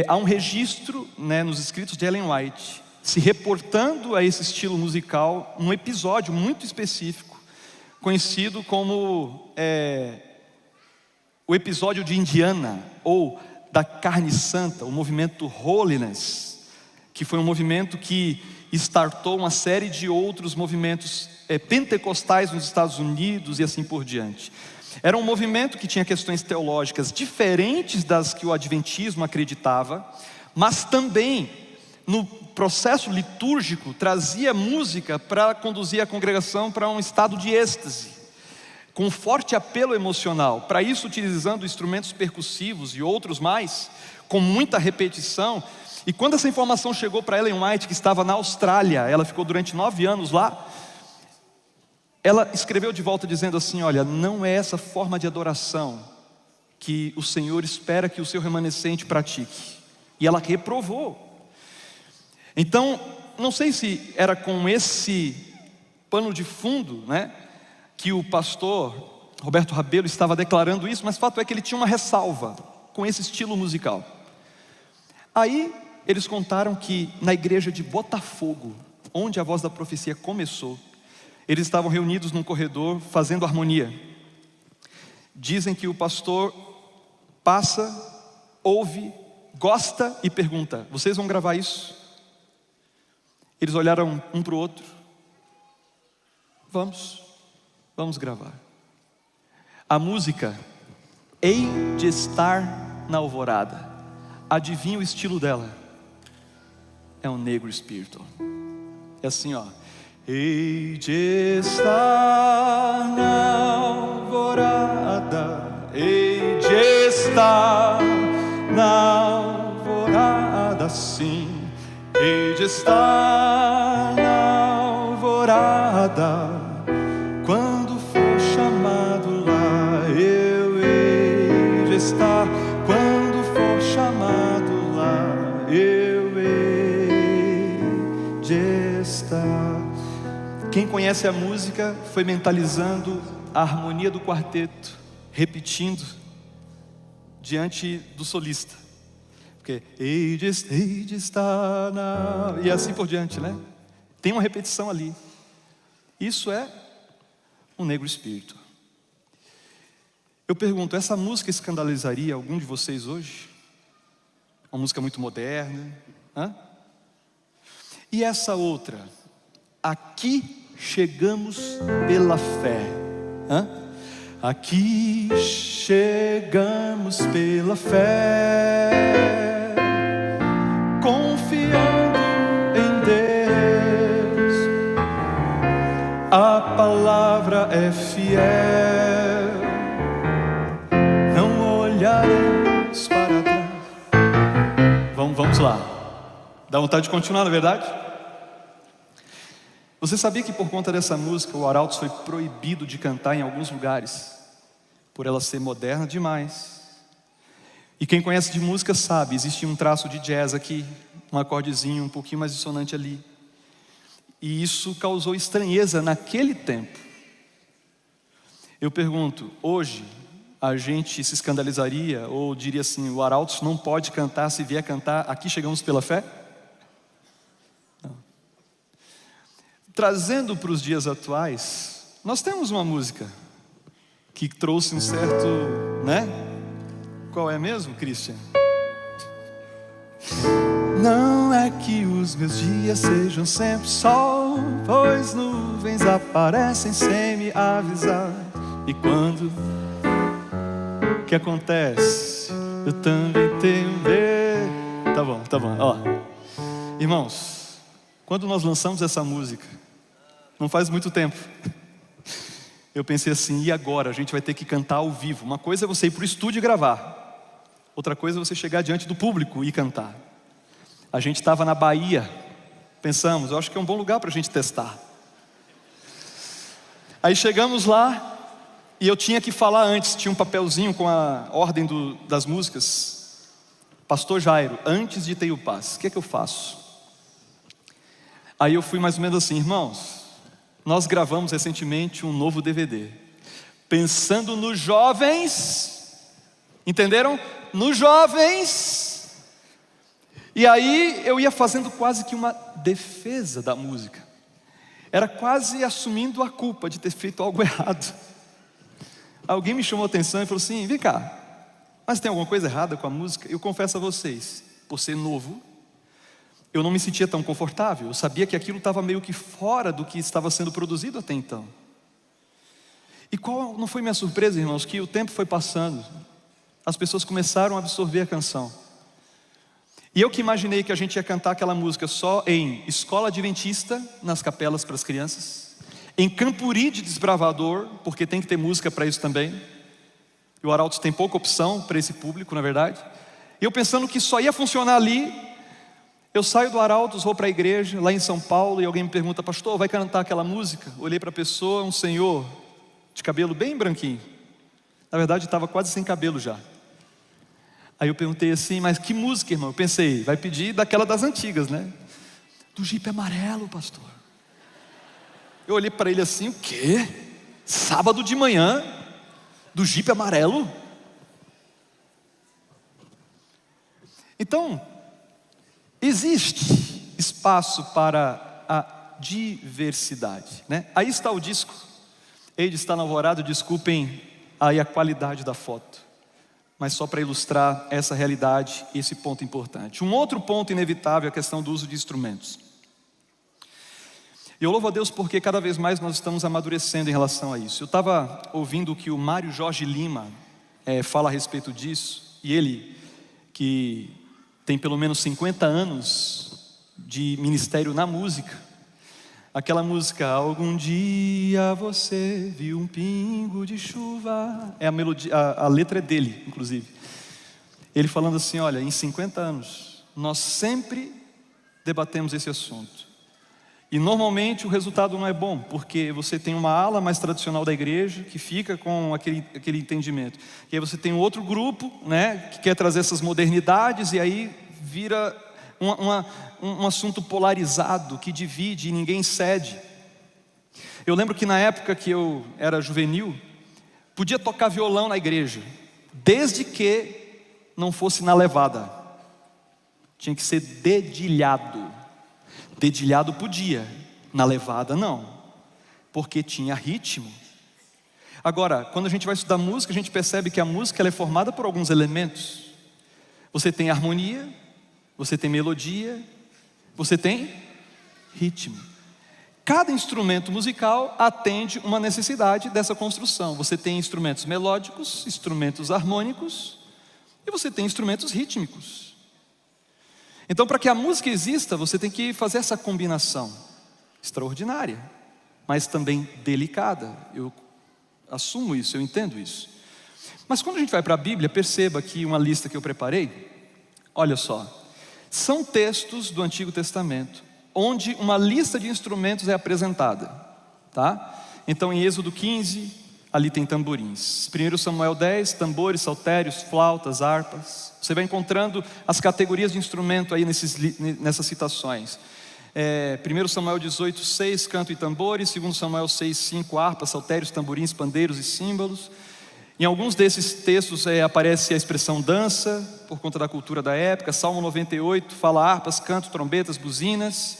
há um registro, né, nos escritos de Ellen White, se reportando a esse estilo musical, um episódio muito específico, conhecido como o episódio de Indiana, ou da carne santa, o movimento Holiness, que foi um movimento que startou uma série de outros movimentos pentecostais nos Estados Unidos e assim por diante. Era um movimento que tinha questões teológicas diferentes das que o adventismo acreditava, mas também no processo litúrgico trazia música para conduzir a congregação para um estado de êxtase, com forte apelo emocional. Para isso, utilizando instrumentos percussivos e outros mais, com muita repetição. E quando essa informação chegou para Ellen White, que estava na Austrália, ela ficou durante 9 anos lá, ela escreveu de volta dizendo assim: olha, não é essa forma de adoração que o Senhor espera que o seu remanescente pratique. E ela reprovou. Então, não sei se era com esse pano de fundo, né, que o pastor Roberto Rabelo estava declarando isso, mas o fato é que ele tinha uma ressalva com esse estilo musical. Aí eles contaram que na igreja de Botafogo, onde a Voz da Profecia começou, eles estavam reunidos num corredor fazendo harmonia. Dizem que o pastor passa, ouve, gosta e pergunta: vocês vão gravar isso? Eles olharam um para o outro: vamos gravar. A música Hei de Estar na Alvorada, adivinha o estilo dela? É um Negro Spiritual. É assim, ó: hei de estar na alvorada, hei de estar na alvorada, sim. Hei de estar na alvorada, quando for chamado lá, eu hei de estar. Quando for chamado lá, eu hei de estar. Quem conhece a música foi mentalizando a harmonia do quarteto, repetindo diante do solista, porque hei de estar na... e assim por diante, né? Tem uma repetição ali. Isso é um Negro Espírito. Eu pergunto: essa música escandalizaria algum de vocês hoje? Uma música muito moderna, hã? E essa outra, aqui chegamos pela fé, hã? Aqui chegamos pela fé, confiando em Deus, a palavra é fiel, não olharemos para trás. Vamos lá. Dá vontade de continuar, não é verdade? Você sabia que por conta dessa música o Arautos foi proibido de cantar em alguns lugares, por ela ser moderna demais? E quem conhece de música sabe, existe um traço de jazz aqui, um acordezinho um pouquinho mais dissonante ali. E isso causou estranheza naquele tempo. Eu pergunto, hoje a gente se escandalizaria ou diria assim: o Arautos não pode cantar, se vier cantar, aqui chegamos pela fé? Trazendo para os dias atuais, nós temos uma música que trouxe um certo, né? Qual é mesmo, Christian? Não é que os meus dias sejam sempre sol, pois nuvens aparecem sem me avisar. E quando o que acontece? Eu também tenho medo. Tá bom, ó. Irmãos, quando nós lançamos essa música, não faz muito tempo, eu pensei assim: e agora? A gente vai ter que cantar ao vivo. Uma coisa é você ir para o estúdio e gravar, outra coisa é você chegar diante do público e cantar. A gente estava na Bahia, pensamos, eu acho que é um bom lugar para a gente testar. Aí chegamos lá, e eu tinha que falar antes, tinha um papelzinho com a ordem das músicas. Pastor Jairo, antes de ter o paz, o que é que eu faço? Aí eu fui mais ou menos assim: irmãos, nós gravamos recentemente um novo DVD, pensando nos jovens, entenderam? Nos jovens. E aí eu ia fazendo quase que uma defesa da música, era quase assumindo a culpa de ter feito algo errado. Alguém me chamou a atenção e falou assim: vem cá, mas tem alguma coisa errada com a música? Eu confesso a vocês, por ser novo, eu não me sentia tão confortável. Eu sabia que aquilo estava meio que fora do que estava sendo produzido até então. E qual não foi minha surpresa, irmãos? Que o tempo foi passando, as pessoas começaram a absorver a canção. E eu que imaginei que a gente ia cantar aquela música só em escola adventista, nas capelas para as crianças, em Campuri de desbravador, porque tem que ter música para isso também. E o Arautos tem pouca opção para esse público, na verdade. E eu pensando que só ia funcionar ali. Eu saio do Arautos, vou para a igreja, lá em São Paulo, e alguém me pergunta: pastor, vai cantar aquela música? Olhei para a pessoa, um senhor, de cabelo bem branquinho. Na verdade estava quase sem cabelo já. Aí eu perguntei assim: mas que música, irmão? Eu pensei, vai pedir daquela das antigas, né? Do Jipe Amarelo, pastor. Eu olhei para ele assim: o quê? Sábado de manhã, do Jipe Amarelo? Então, existe espaço para a diversidade, né? Aí está o disco. Ele está na Alvorada, desculpem aí a qualidade da foto, mas só para ilustrar essa realidade, esse ponto importante. Um outro ponto inevitável é a questão do uso de instrumentos. E eu louvo a Deus porque cada vez mais nós estamos amadurecendo em relação a isso. Eu estava ouvindo o que o Mário Jorge Lima fala a respeito disso, e ele, que tem pelo menos 50 anos de ministério na música, aquela música, algum dia você viu um pingo de chuva, a melodia, a letra é dele, inclusive. Ele falando assim, olha, em 50 anos, nós sempre debatemos esse assunto. E normalmente o resultado não é bom, porque você tem uma ala mais tradicional da igreja, que fica com aquele entendimento. E aí você tem um outro grupo, né, que quer trazer essas modernidades, e aí vira um assunto polarizado, que divide e ninguém cede. Eu lembro que na época que eu era juvenil, podia tocar violão na igreja, desde que não fosse na levada. Tinha que ser dedilhado. Dedilhado podia, na levada não, porque tinha ritmo. Agora, quando a gente vai estudar música, a gente percebe que a música ela é formada por alguns elementos. Você tem harmonia, você tem melodia, você tem ritmo. Cada instrumento musical atende uma necessidade dessa construção. Você tem instrumentos melódicos, instrumentos harmônicos, e você tem instrumentos rítmicos. Então, para que a música exista, você tem que fazer essa combinação extraordinária, mas também delicada. Eu assumo isso, eu entendo isso. Mas quando a gente vai para a Bíblia, perceba que uma lista que eu preparei, olha só, são textos do Antigo Testamento, onde uma lista de instrumentos é apresentada, tá? Então, em Êxodo 15, ali tem tamborins. 1 Samuel 10, tambores, saltérios, flautas, harpas. Você vai encontrando as categorias de instrumento aí nessas citações. 1 Samuel 18, 6, canto e tambores. 2 Samuel 6, 5, harpas, saltérios, tamborins, pandeiros e símbolos. Em alguns desses textos aparece a expressão dança, por conta da cultura da época. Salmo 98 fala harpas, canto, trombetas, buzinas.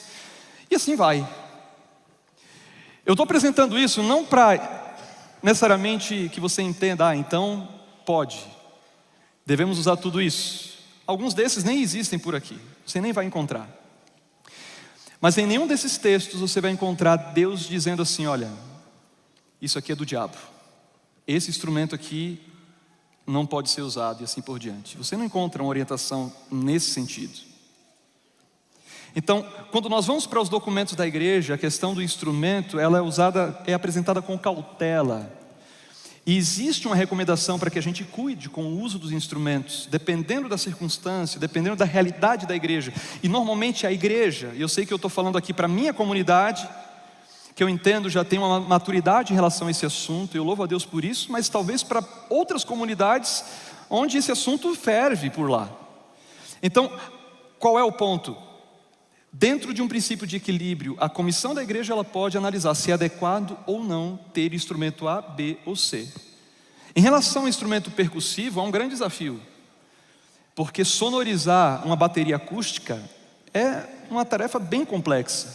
E assim vai. Eu estou apresentando isso não para necessariamente que você entenda, então pode, devemos usar tudo isso. Alguns desses nem existem por aqui, você nem vai encontrar. Mas em nenhum desses textos você vai encontrar Deus dizendo assim, olha, isso aqui é do diabo, esse instrumento aqui não pode ser usado e assim por diante. Você não encontra uma orientação nesse sentido. Então, quando nós vamos para os documentos da igreja, a questão do instrumento, ela é apresentada com cautela. E existe uma recomendação para que a gente cuide com o uso dos instrumentos, dependendo da circunstância, dependendo da realidade da igreja. E normalmente a igreja, e eu sei que eu estou falando aqui para a minha comunidade, que eu entendo já tem uma maturidade em relação a esse assunto, eu louvo a Deus por isso, mas talvez para outras comunidades onde esse assunto ferve por lá. Então, qual é o ponto? Dentro de um princípio de equilíbrio, a comissão da igreja ela pode analisar se é adequado ou não ter instrumento A, B ou C. Em relação ao instrumento percussivo, há um grande desafio, porque sonorizar uma bateria acústica é uma tarefa bem complexa,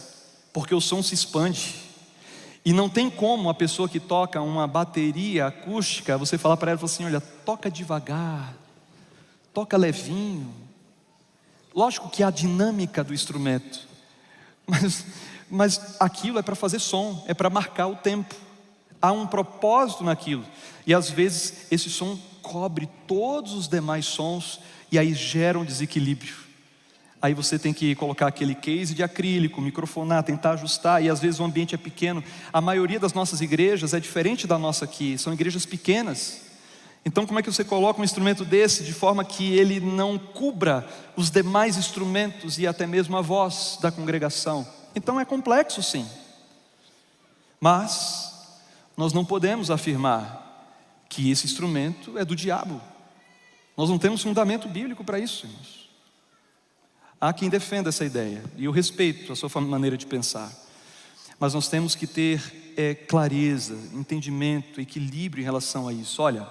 porque o som se expande, e não tem como a pessoa que toca uma bateria acústica, você falar para ela assim, olha, toca devagar, toca levinho. Lógico que há a dinâmica do instrumento, mas aquilo é para fazer som, é para marcar o tempo. Há um propósito naquilo. E às vezes esse som cobre todos os demais sons e aí gera um desequilíbrio. Aí você tem que colocar aquele case de acrílico, microfonar, tentar ajustar, e às vezes o ambiente é pequeno. A maioria das nossas igrejas é diferente da nossa aqui, são igrejas pequenas. Então como é que você coloca um instrumento desse de forma que ele não cubra os demais instrumentos e até mesmo a voz da congregação? Então é complexo sim, mas nós não podemos afirmar que esse instrumento é do diabo. Nós não temos fundamento bíblico para isso, irmãos. Há quem defenda essa ideia, e eu respeito a sua maneira de pensar, mas nós temos que ter clareza, entendimento, equilíbrio em relação a isso. Olha,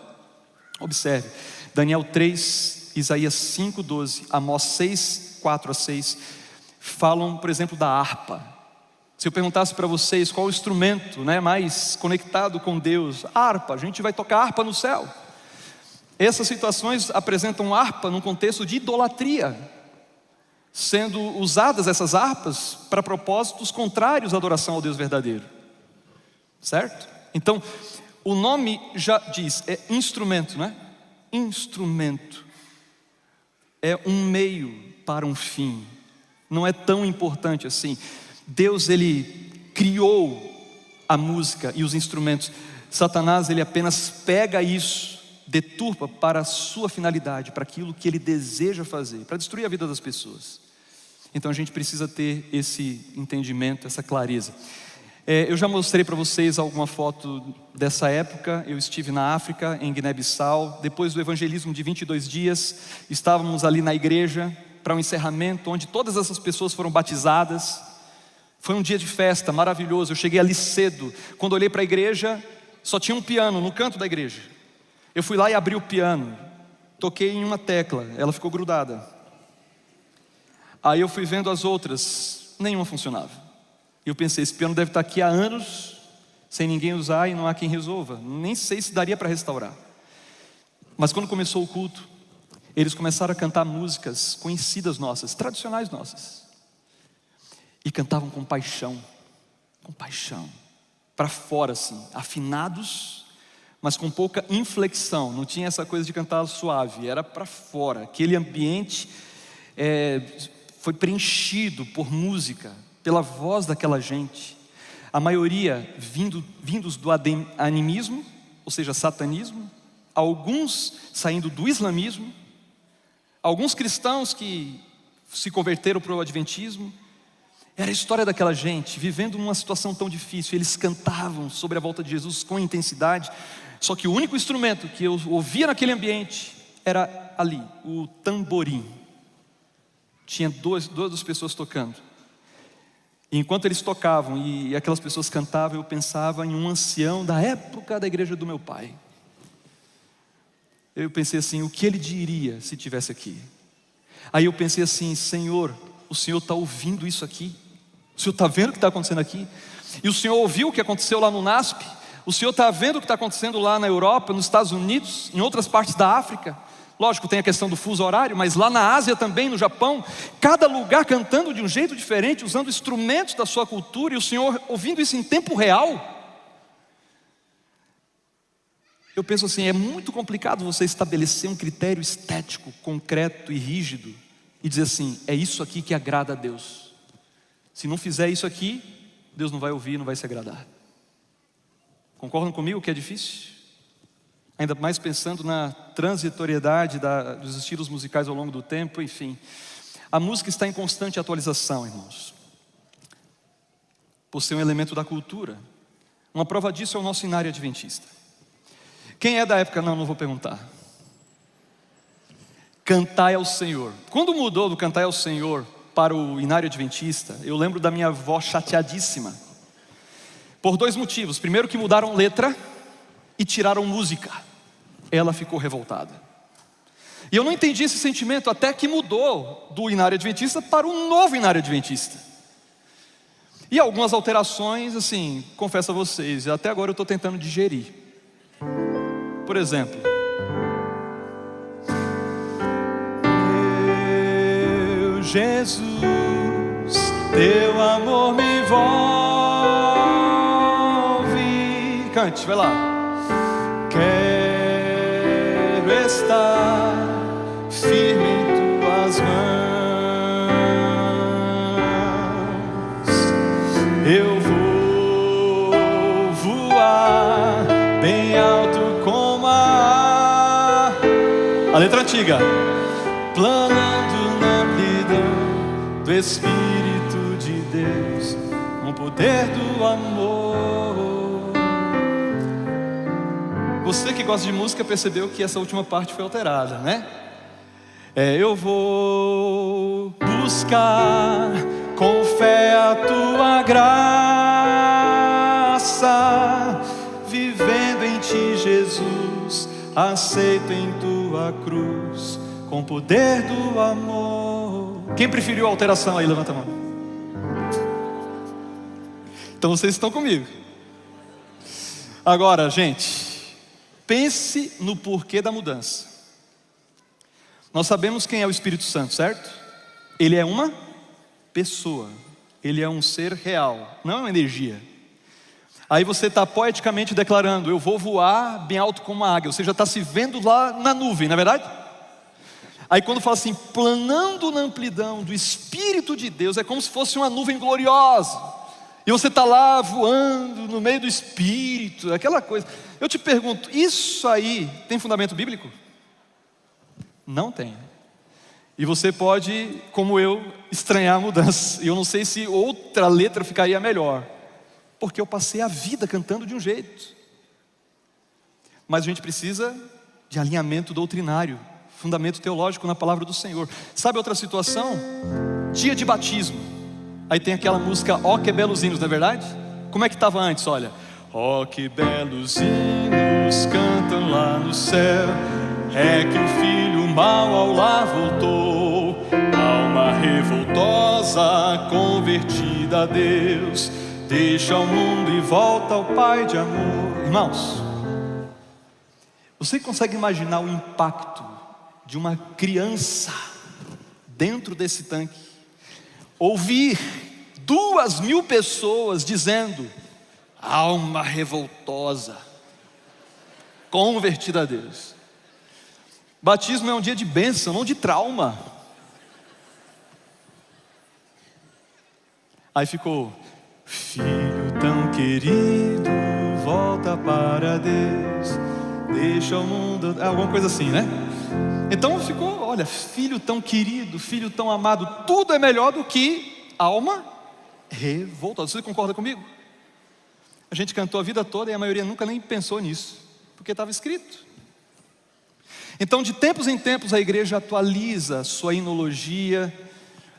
observe, Daniel 3, Isaías 5:12, Amós 6, 4 a 6, falam, por exemplo, da harpa. Se eu perguntasse para vocês qual o instrumento, mais conectado com Deus, harpa, a gente vai tocar harpa no céu. Essas situações apresentam harpa num contexto de idolatria, sendo usadas essas harpas para propósitos contrários à adoração ao Deus verdadeiro, certo? Então, o nome já diz, é instrumento, Instrumento é um meio para um fim, não é tão importante assim. Deus, Ele criou a música e os instrumentos. Satanás, ele apenas pega isso, deturpa para a sua finalidade, para aquilo que ele deseja fazer, para destruir a vida das pessoas. Então a gente precisa ter esse entendimento, essa clareza. Eu já mostrei para vocês alguma foto dessa época. Eu estive na África, em Guiné-Bissau. Depois do evangelismo de 22 dias, estávamos ali na igreja para um encerramento, onde todas essas pessoas foram batizadas. Foi um dia de festa maravilhoso. Eu cheguei ali cedo. Quando olhei para a igreja, só tinha um piano no canto da igreja. Eu fui lá e abri o piano, toquei em uma tecla, ela ficou grudada. Aí eu fui vendo as outras, nenhuma funcionava. E eu pensei, esse piano deve estar aqui há anos, sem ninguém usar e não há quem resolva. Nem sei se daria para restaurar. Mas quando começou o culto, eles começaram a cantar músicas conhecidas nossas, tradicionais nossas. E cantavam com paixão, para fora assim, afinados, mas com pouca inflexão. Não tinha essa coisa de cantar suave, era para fora. Aquele ambiente foi preenchido por música, pela voz daquela gente. A maioria vindos do animismo, ou seja, satanismo. Alguns saindo do islamismo. Alguns cristãos que se converteram para o adventismo. Era a história daquela gente, vivendo numa situação tão difícil. Eles cantavam sobre a volta de Jesus com intensidade. Só que o único instrumento que eu ouvia naquele ambiente era ali, o tamborim. Tinha duas pessoas tocando. E enquanto eles tocavam e aquelas pessoas cantavam, eu pensava em um ancião da época da igreja do meu pai. Eu pensei assim, o que ele diria se estivesse aqui? Aí eu pensei assim, Senhor, o Senhor está ouvindo isso aqui? O Senhor está vendo o que está acontecendo aqui? E o Senhor ouviu o que aconteceu lá no NASP? O Senhor está vendo o que está acontecendo lá na Europa, nos Estados Unidos, em outras partes da África? Lógico, tem a questão do fuso horário, mas lá na Ásia também, no Japão, cada lugar cantando de um jeito diferente, usando instrumentos da sua cultura, e o Senhor ouvindo isso em tempo real. Eu penso assim, é muito complicado você estabelecer um critério estético, concreto e rígido, e dizer assim, é isso aqui que agrada a Deus. Se não fizer isso aqui, Deus não vai ouvir, não vai se agradar. Concordam comigo que é difícil? Ainda mais pensando na transitoriedade dos estilos musicais ao longo do tempo, enfim. A música está em constante atualização, irmãos. Por ser um elemento da cultura. Uma prova disso é o nosso Inário Adventista. Quem é da época? Não vou perguntar. Cantai ao Senhor. Quando mudou do Cantai ao Senhor para o Inário Adventista, eu lembro da minha avó chateadíssima. Por 2 motivos. Primeiro que mudaram letra e tiraram música. Ela ficou revoltada. E eu não entendi esse sentimento até que mudou do Inário Adventista para o novo Inário Adventista. E algumas alterações, assim, confesso a vocês, até agora eu estou tentando digerir. Por exemplo, meu Jesus, teu amor me envolve. Cante, vai lá. Quero estar firme em tuas mãos. Eu vou voar bem alto como a letra antiga. Planando na amplidão do Espírito de Deus, com o poder do amor. Você que gosta de música percebeu que essa última parte foi alterada, né? Eu vou buscar com fé a tua graça, vivendo em ti, Jesus, aceito em tua cruz, com o poder do amor. Quem preferiu a alteração aí? Levanta a mão. Então vocês estão comigo. Agora, gente, pense no porquê da mudança. Nós sabemos quem é o Espírito Santo, certo? Ele é uma pessoa. Ele é um ser real, não é uma energia. Aí você está poeticamente declarando: eu vou voar bem alto como uma águia. Você já está se vendo lá na nuvem, não é verdade? Aí quando fala assim, planando na amplidão do Espírito de Deus, é como se fosse uma nuvem gloriosa. E você está lá voando no meio do Espírito, aquela coisa. Eu te pergunto, isso aí tem fundamento bíblico? Não tem. E você pode, como eu, estranhar a mudança. E eu não sei se outra letra ficaria melhor, porque eu passei a vida cantando de um jeito. Mas a gente precisa de alinhamento doutrinário, fundamento teológico na palavra do Senhor. Sabe outra situação? Dia de batismo. Aí tem aquela música, ó que belos hinos, não é verdade? Como é que estava antes? Olha, ó que belos hinos cantam lá no céu, é que o filho mau ao lar voltou, alma revoltosa convertida a Deus, deixa o mundo e volta ao Pai de amor. Irmãos, você consegue imaginar o impacto de uma criança dentro desse tanque ouvir 2.000 pessoas dizendo: alma revoltosa convertida a Deus? Batismo é um dia de bênção, não de trauma. Aí ficou: filho tão querido, volta para Deus, deixa o mundo, alguma coisa assim, né? Então ficou, olha, filho tão querido, filho tão amado, tudo é melhor do que alma revoltosa. Você concorda comigo? A gente cantou a vida toda e a maioria nunca nem pensou nisso, porque estava escrito. Então, de tempos em tempos, a igreja atualiza sua hinologia.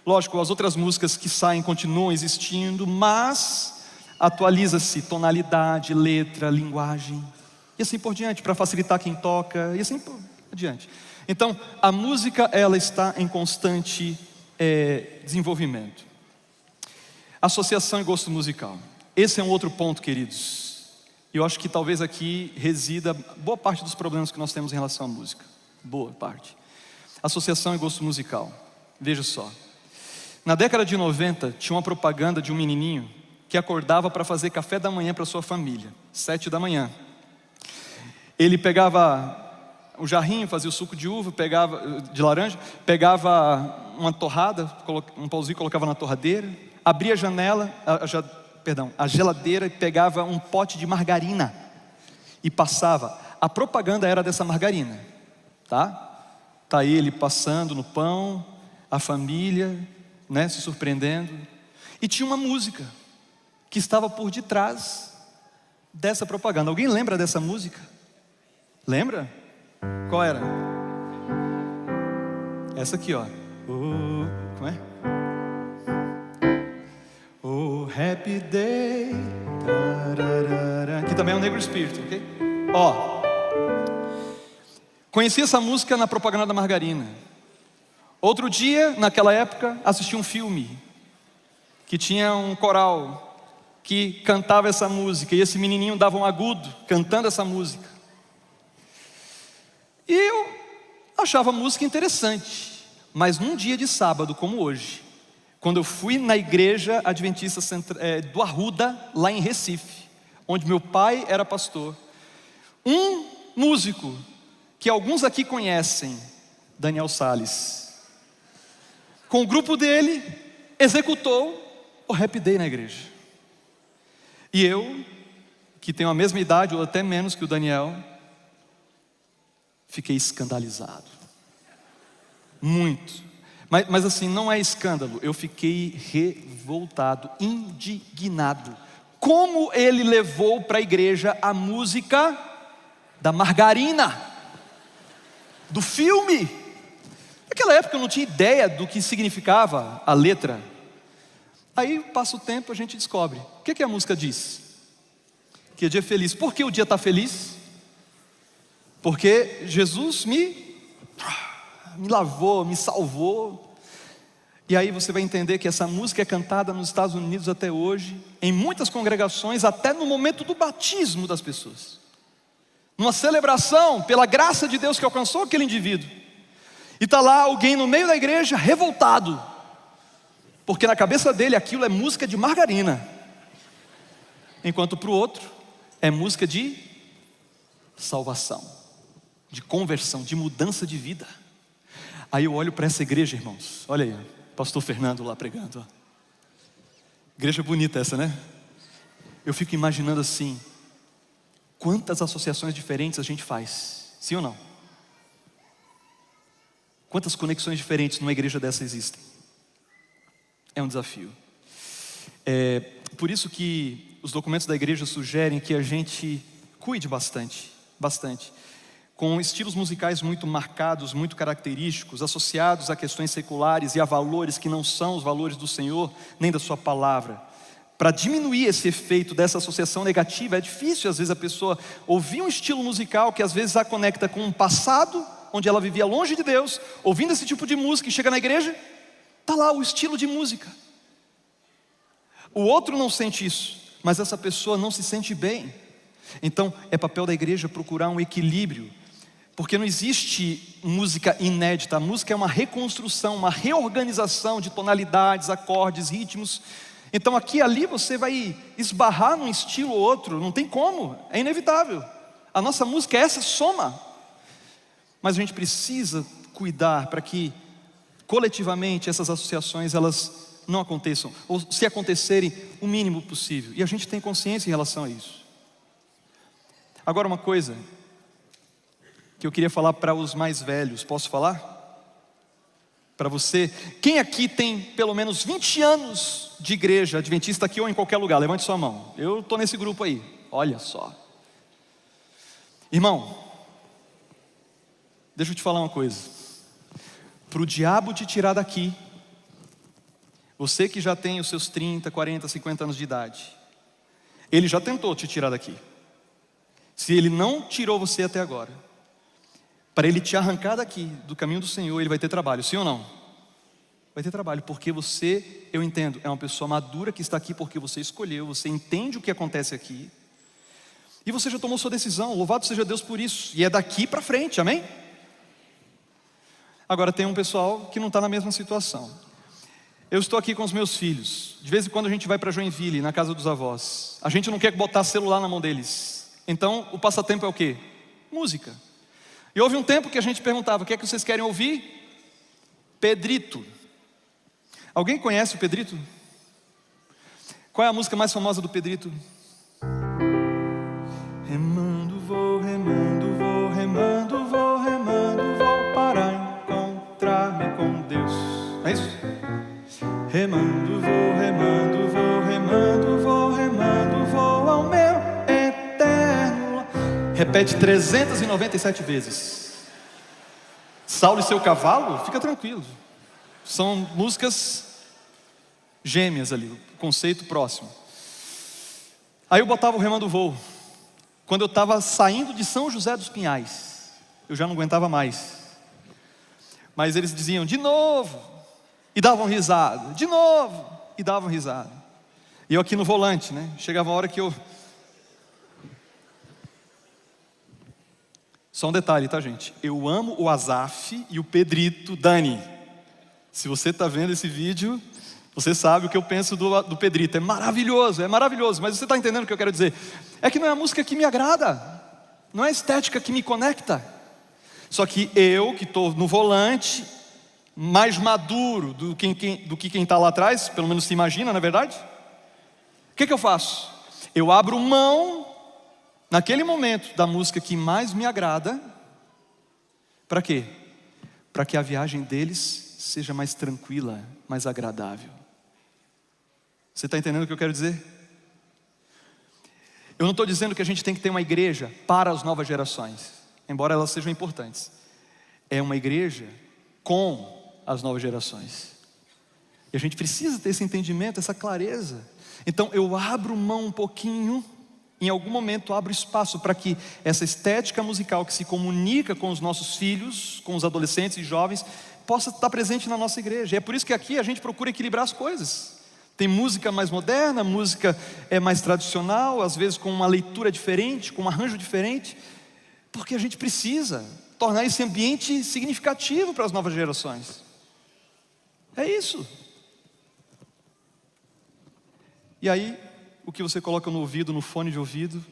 Lógico, as outras músicas que saem continuam existindo, mas atualiza-se tonalidade, letra, linguagem, e assim por diante, para facilitar quem toca, e assim por diante. Então, a música, ela está em constante desenvolvimento. Associação e gosto musical. Esse é um outro ponto, queridos. E eu acho que talvez aqui resida boa parte dos problemas que nós temos em relação à música. Boa parte. Associação e gosto musical. Veja só. Na década de 90, tinha uma propaganda de um menininho que acordava para fazer café da manhã para sua família, 7 da manhã. Ele pegava o jarrinho, fazia o suco de uva, de laranja, pegava uma torrada, um pauzinho, colocava na torradeira, abria a janela, a geladeira, e pegava um pote de margarina e passava. A propaganda era dessa margarina, tá? Tá ele passando no pão, a família, né, se surpreendendo. E tinha uma música que estava por detrás dessa propaganda. Alguém lembra dessa música? Lembra? Qual era? Essa aqui, ó. Oh, como é? Oh, happy day. Aqui também é um Negro Espírito, ok? Ó, conheci essa música na propaganda da margarina. Outro dia, naquela época, assisti um filme que tinha um coral que cantava essa música, e esse menininho dava um agudo cantando essa música. E eu achava a música interessante, mas num dia de sábado como hoje, quando eu fui na igreja adventista do Arruda, lá em Recife, onde meu pai era pastor, um músico que alguns aqui conhecem, Daniel Salles, com o grupo dele, executou o Happy Day na igreja. E eu, que tenho a mesma idade ou até menos que o Daniel, fiquei escandalizado, muito, mas assim, não é escândalo, eu fiquei revoltado, indignado. Como ele levou para a igreja a música da margarina, do filme? Naquela época eu não tinha ideia do que significava a letra. Aí passa o tempo, a gente descobre. O que a música diz? Que é dia feliz. Por que o dia está feliz? Porque Jesus me lavou, me salvou. E aí você vai entender que essa música é cantada nos Estados Unidos até hoje, em muitas congregações, até no momento do batismo das pessoas. Numa celebração pela graça de Deus que alcançou aquele indivíduo. E está lá alguém no meio da igreja revoltado, porque na cabeça dele aquilo é música de margarina, enquanto para o outro é música de salvação, de conversão, de mudança de vida. Aí eu olho para essa igreja, irmãos, olha aí, pastor Fernando lá pregando, ó. Igreja bonita essa, né? Eu fico imaginando assim, quantas associações diferentes a gente faz, sim ou não? Quantas conexões diferentes numa igreja dessa existem? É um desafio. Por isso que os documentos da igreja sugerem que a gente cuide bastante, com estilos musicais muito marcados, muito característicos, associados a questões seculares e a valores que não são os valores do Senhor, nem da sua palavra. Para diminuir esse efeito dessa associação negativa, é difícil às vezes a pessoa ouvir um estilo musical que às vezes a conecta com um passado, onde ela vivia longe de Deus, ouvindo esse tipo de música e chega na igreja, está lá o estilo de música. O outro não sente isso, mas essa pessoa não se sente bem. Então é papel da igreja procurar um equilíbrio, porque não existe música inédita. A música é uma reconstrução, uma reorganização de tonalidades, acordes, ritmos. Então aqui e ali você vai esbarrar num estilo ou outro, não tem como, é inevitável. A nossa música é essa soma. Mas a gente precisa cuidar para que coletivamente essas associações elas não aconteçam, ou se acontecerem, o mínimo possível. E a gente tem consciência em relação a isso. Agora uma coisa que eu queria falar para os mais velhos, posso falar? Para você, quem aqui tem pelo menos 20 anos de igreja adventista aqui ou em qualquer lugar? Levante sua mão. Eu estou nesse grupo aí, olha só. Irmão, deixa eu te falar uma coisa. Para o diabo te tirar daqui, você que já tem os seus 30, 40, 50 anos de idade, ele já tentou te tirar daqui. Se ele não tirou você até agora, para ele te arrancar daqui, do caminho do Senhor, ele vai ter trabalho, sim ou não? Vai ter trabalho, porque você, eu entendo, é uma pessoa madura que está aqui porque você escolheu, você entende o que acontece aqui, e você já tomou sua decisão, louvado seja Deus por isso, e é daqui para frente, amém? Agora tem um pessoal que não está na mesma situação. Eu estou aqui com os meus filhos, de vez em quando a gente vai para Joinville, na casa dos avós, a gente não quer botar celular na mão deles, então o passatempo é o quê? Música. E houve um tempo que a gente perguntava, o que é que vocês querem ouvir? Pedrito. Alguém conhece o Pedrito? Qual é a música mais famosa do Pedrito? Remando vou, remando vou, remando vou, remando vou, para encontrar-me com Deus. Não é isso? Remando vou, remando vou, remando vou, remando vou ao meu eterno. Repete 397 vezes. Saulo e seu cavalo, fica tranquilo. São músicas gêmeas ali, o conceito próximo. Aí eu botava o Remando Voo. Quando eu estava saindo de São José dos Pinhais, eu já não aguentava mais. Mas eles diziam, de novo, e davam risada, de novo, e davam risada. E eu aqui no volante, né? Chegava a hora que eu... Só um detalhe, tá, gente? Eu amo o Azaf e o Pedrito Dani. Se você está vendo esse vídeo, você sabe o que eu penso do Pedrito. É maravilhoso, mas você está entendendo o que eu quero dizer? É que não é a música que me agrada, não é a estética que me conecta. Só que eu, que estou no volante, mais maduro do que quem está lá atrás, pelo menos se imagina, não é verdade? O que eu faço? Eu abro mão, naquele momento, da música que mais me agrada. Para quê? Para que a viagem deles seja mais tranquila, mais agradável. Você está entendendo o que eu quero dizer? Eu não estou dizendo que a gente tem que ter uma igreja para as novas gerações, embora elas sejam importantes. É uma igreja com as novas gerações. E a gente precisa ter esse entendimento, essa clareza. Então eu abro mão um pouquinho, em algum momento abro espaço para que essa estética musical que se comunica com os nossos filhos, com os adolescentes e jovens, possa estar presente na nossa igreja. E é por isso que aqui a gente procura equilibrar as coisas. Tem música mais moderna, música mais tradicional, às vezes com uma leitura diferente, com um arranjo diferente, porque a gente precisa tornar esse ambiente significativo para as novas gerações. É isso. E aí, o que você coloca no ouvido, no fone de ouvido,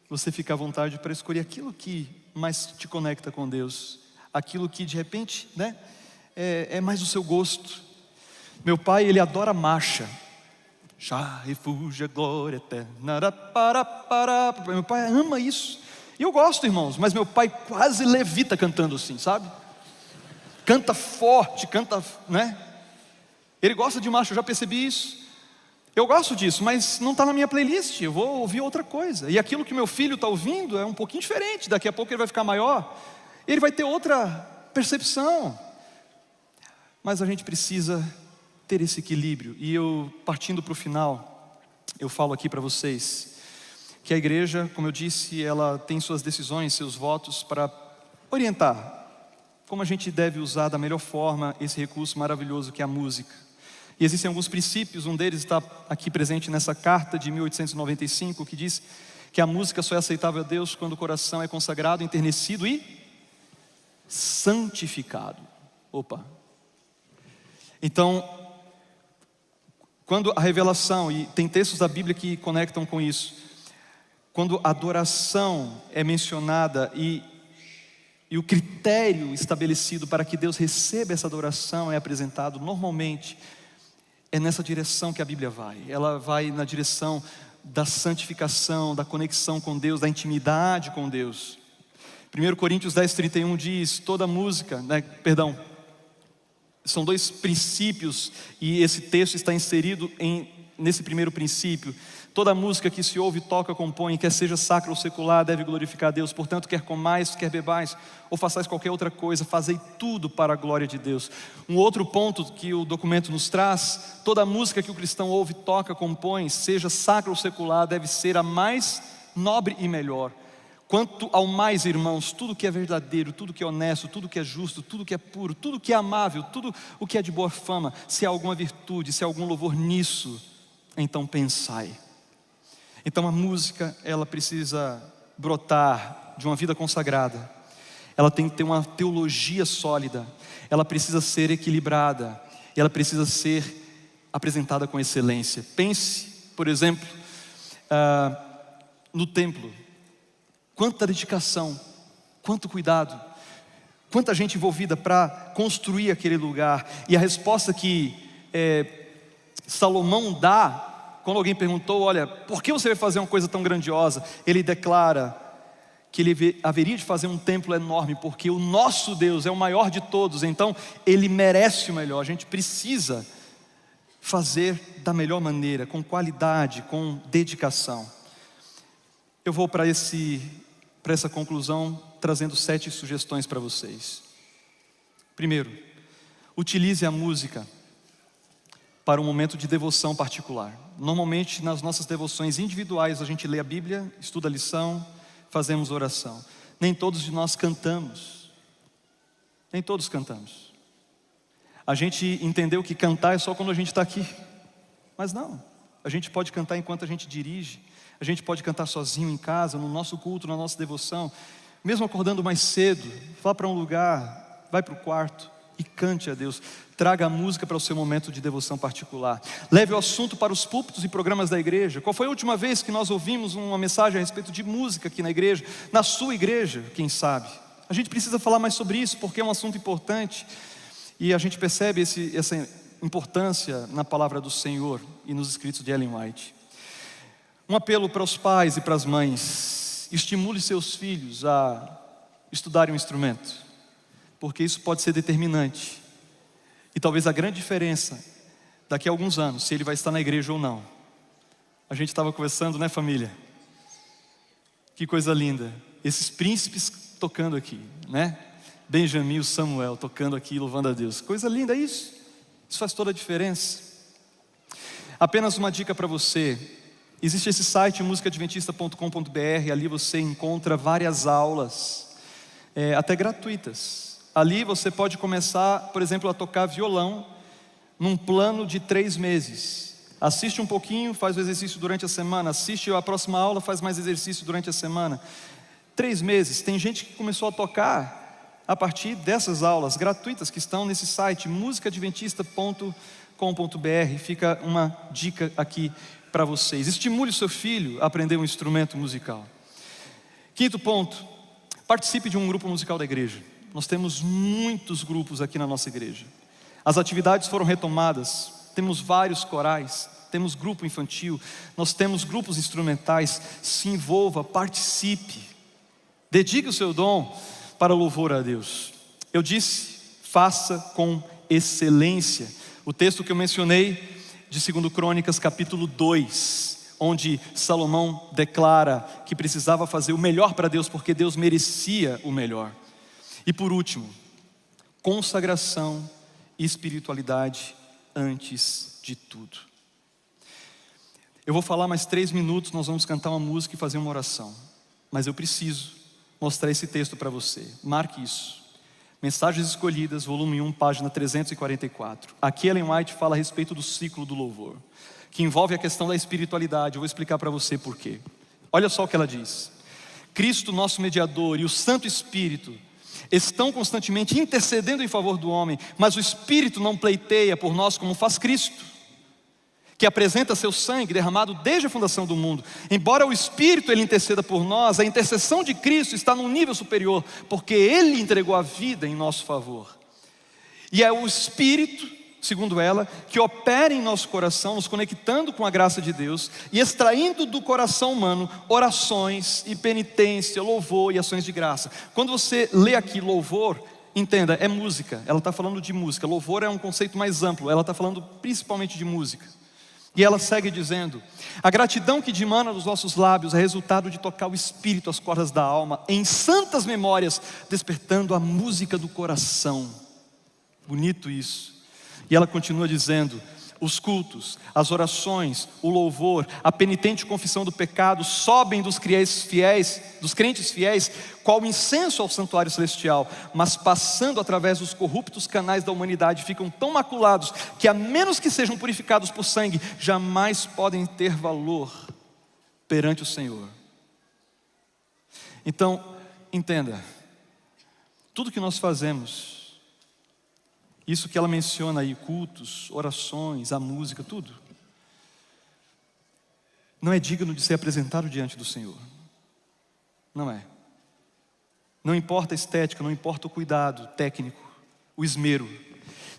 você fica à vontade para escolher aquilo que mais te conecta com Deus, aquilo que de repente, né, é mais do seu gosto. Meu pai, ele adora marcha. Já refúgio a glória eterna. Meu pai ama isso. E eu gosto, irmãos, mas meu pai quase levita cantando assim, sabe? Canta forte, canta, né? Ele gosta de marcha, eu já percebi isso. Eu gosto disso, mas não está na minha playlist, eu vou ouvir outra coisa. E aquilo que meu filho está ouvindo é um pouquinho diferente. Daqui a pouco ele vai ficar maior, ele vai ter outra percepção. Mas a gente precisa ter esse equilíbrio. E eu, partindo para o final, eu falo aqui para vocês que a igreja, como eu disse, ela tem suas decisões, seus votos para orientar como a gente deve usar da melhor forma esse recurso maravilhoso que é a música. E existem alguns princípios, um deles está aqui presente nessa carta de 1895, que diz que a música só é aceitável a Deus quando o coração é consagrado, enternecido e santificado. Opa! Então, quando a revelação, e tem textos da Bíblia que conectam com isso, quando a adoração é mencionada e o critério estabelecido para que Deus receba essa adoração é apresentado, normalmente é nessa direção que a Bíblia vai. Ela vai na direção da santificação, da conexão com Deus, da intimidade com Deus. 1 Coríntios 10:31 diz, toda música, são dois princípios, e esse texto está inserido nesse primeiro princípio. Toda música que se ouve, toca, compõe, quer seja sacra ou secular, deve glorificar a Deus. Portanto, quer comais, quer bebais, ou façais qualquer outra coisa, fazei tudo para a glória de Deus. Um outro ponto que o documento nos traz, toda música que o cristão ouve, toca, compõe, seja sacra ou secular, deve ser a mais nobre e melhor. Quanto ao mais, irmãos, tudo que é verdadeiro, tudo que é honesto, tudo que é justo, tudo que é puro, tudo que é amável, tudo o que é de boa fama, se há alguma virtude, se há algum louvor nisso, então pensai. Então a música, ela precisa brotar de uma vida consagrada, ela tem que ter uma teologia sólida, ela precisa ser equilibrada, ela precisa ser apresentada com excelência. Pense, por exemplo, no templo. Quanta dedicação, quanto cuidado, quanta gente envolvida para construir aquele lugar. E a resposta que Salomão dá, quando alguém perguntou, olha, por que você vai fazer uma coisa tão grandiosa? Ele declara que ele haveria de fazer um templo enorme, porque o nosso Deus é o maior de todos, então Ele merece o melhor. A gente precisa fazer da melhor maneira, com qualidade, com dedicação. Eu vou para essa conclusão, trazendo 7 sugestões para vocês. Primeiro, utilize a música para um momento de devoção particular. Normalmente, nas nossas devoções individuais, a gente lê a Bíblia, estuda a lição, fazemos oração. Nem todos de nós cantamos. Nem todos cantamos. A gente entendeu que cantar é só quando a gente está aqui. Mas não, a gente pode cantar enquanto a gente dirige. A gente pode cantar sozinho em casa, no nosso culto, na nossa devoção. Mesmo acordando mais cedo, vá para um lugar, vai para o quarto e cante a Deus. Traga a música para o seu momento de devoção particular. Leve o assunto para os púlpitos e programas da igreja. Qual foi a última vez que nós ouvimos uma mensagem a respeito de música aqui na igreja? Na sua igreja, quem sabe? A gente precisa falar mais sobre isso, porque é um assunto importante. E a gente percebe essa importância na palavra do Senhor e nos escritos de Ellen White. Um apelo para os pais e para as mães: estimule seus filhos a estudarem um instrumento, porque isso pode ser determinante. E talvez a grande diferença, daqui a alguns anos, se ele vai estar na igreja ou não. A gente estava conversando, né, família? Que coisa linda, esses príncipes tocando aqui, né? Benjamin e Samuel tocando aqui, louvando a Deus. Coisa linda isso, isso faz toda a diferença. Apenas uma dica para você: existe esse site musicaadventista.com.br, ali você encontra várias aulas, até gratuitas, Ali você pode começar, por exemplo, a tocar violão num plano de 3 meses. Assiste um pouquinho, faz o exercício durante a semana. Assiste a próxima aula, faz mais exercício durante a semana. 3 meses. Tem gente que começou a tocar a partir dessas aulas gratuitas que estão nesse site, musicaadventista.com.br. Fica uma dica aqui para vocês. Estimule o seu filho a aprender um instrumento musical. 5º ponto, participe de um grupo musical da igreja. Nós temos muitos grupos aqui na nossa igreja. As atividades foram retomadas, temos vários corais, temos grupo infantil, nós temos grupos instrumentais. Se envolva, participe, dedique o seu dom para louvor a Deus. Eu disse, faça com excelência. O texto que eu mencionei de 2 Crônicas capítulo 2, onde Salomão declara que precisava fazer o melhor para Deus, porque Deus merecia o melhor. E por último, consagração e espiritualidade antes de tudo. Eu vou falar mais 3 minutos, nós vamos cantar uma música e fazer uma oração. Mas eu preciso mostrar esse texto para você. Marque isso. Mensagens Escolhidas, volume 1, página 344. Aqui Ellen White fala a respeito do ciclo do louvor, que envolve a questão da espiritualidade. Eu vou explicar para você por quê. Olha só o que ela diz. Cristo, nosso mediador, e o Santo Espírito estão constantemente intercedendo em favor do homem, mas o Espírito não pleiteia por nós como faz Cristo, que apresenta seu sangue derramado desde a fundação do mundo. Embora o Espírito ele interceda por nós, a intercessão de Cristo está num nível superior, porque Ele entregou a vida em nosso favor. E é o Espírito, segundo ela, que opera em nosso coração, nos conectando com a graça de Deus e extraindo do coração humano orações e penitência, louvor e ações de graça. Quando você lê aqui louvor, entenda, é música. Ela está falando de música. Louvor é um conceito mais amplo. Ela está falando principalmente de música. E ela segue dizendo: a gratidão que dimana dos nossos lábios é resultado de tocar o Espírito às cordas da alma, em santas memórias, despertando a música do coração. Bonito isso. E ela continua dizendo: os cultos, as orações, o louvor, a penitente confissão do pecado sobem dos crentes fiéis, qual incenso ao santuário celestial, mas passando através dos corruptos canais da humanidade, ficam tão maculados que, a menos que sejam purificados por sangue, jamais podem ter valor perante o Senhor. Então, entenda, tudo que nós fazemos, isso que ela menciona aí, cultos, orações, a música, tudo, não é digno de ser apresentado diante do Senhor. Não é. Não importa a estética, não importa o cuidado técnico, o esmero,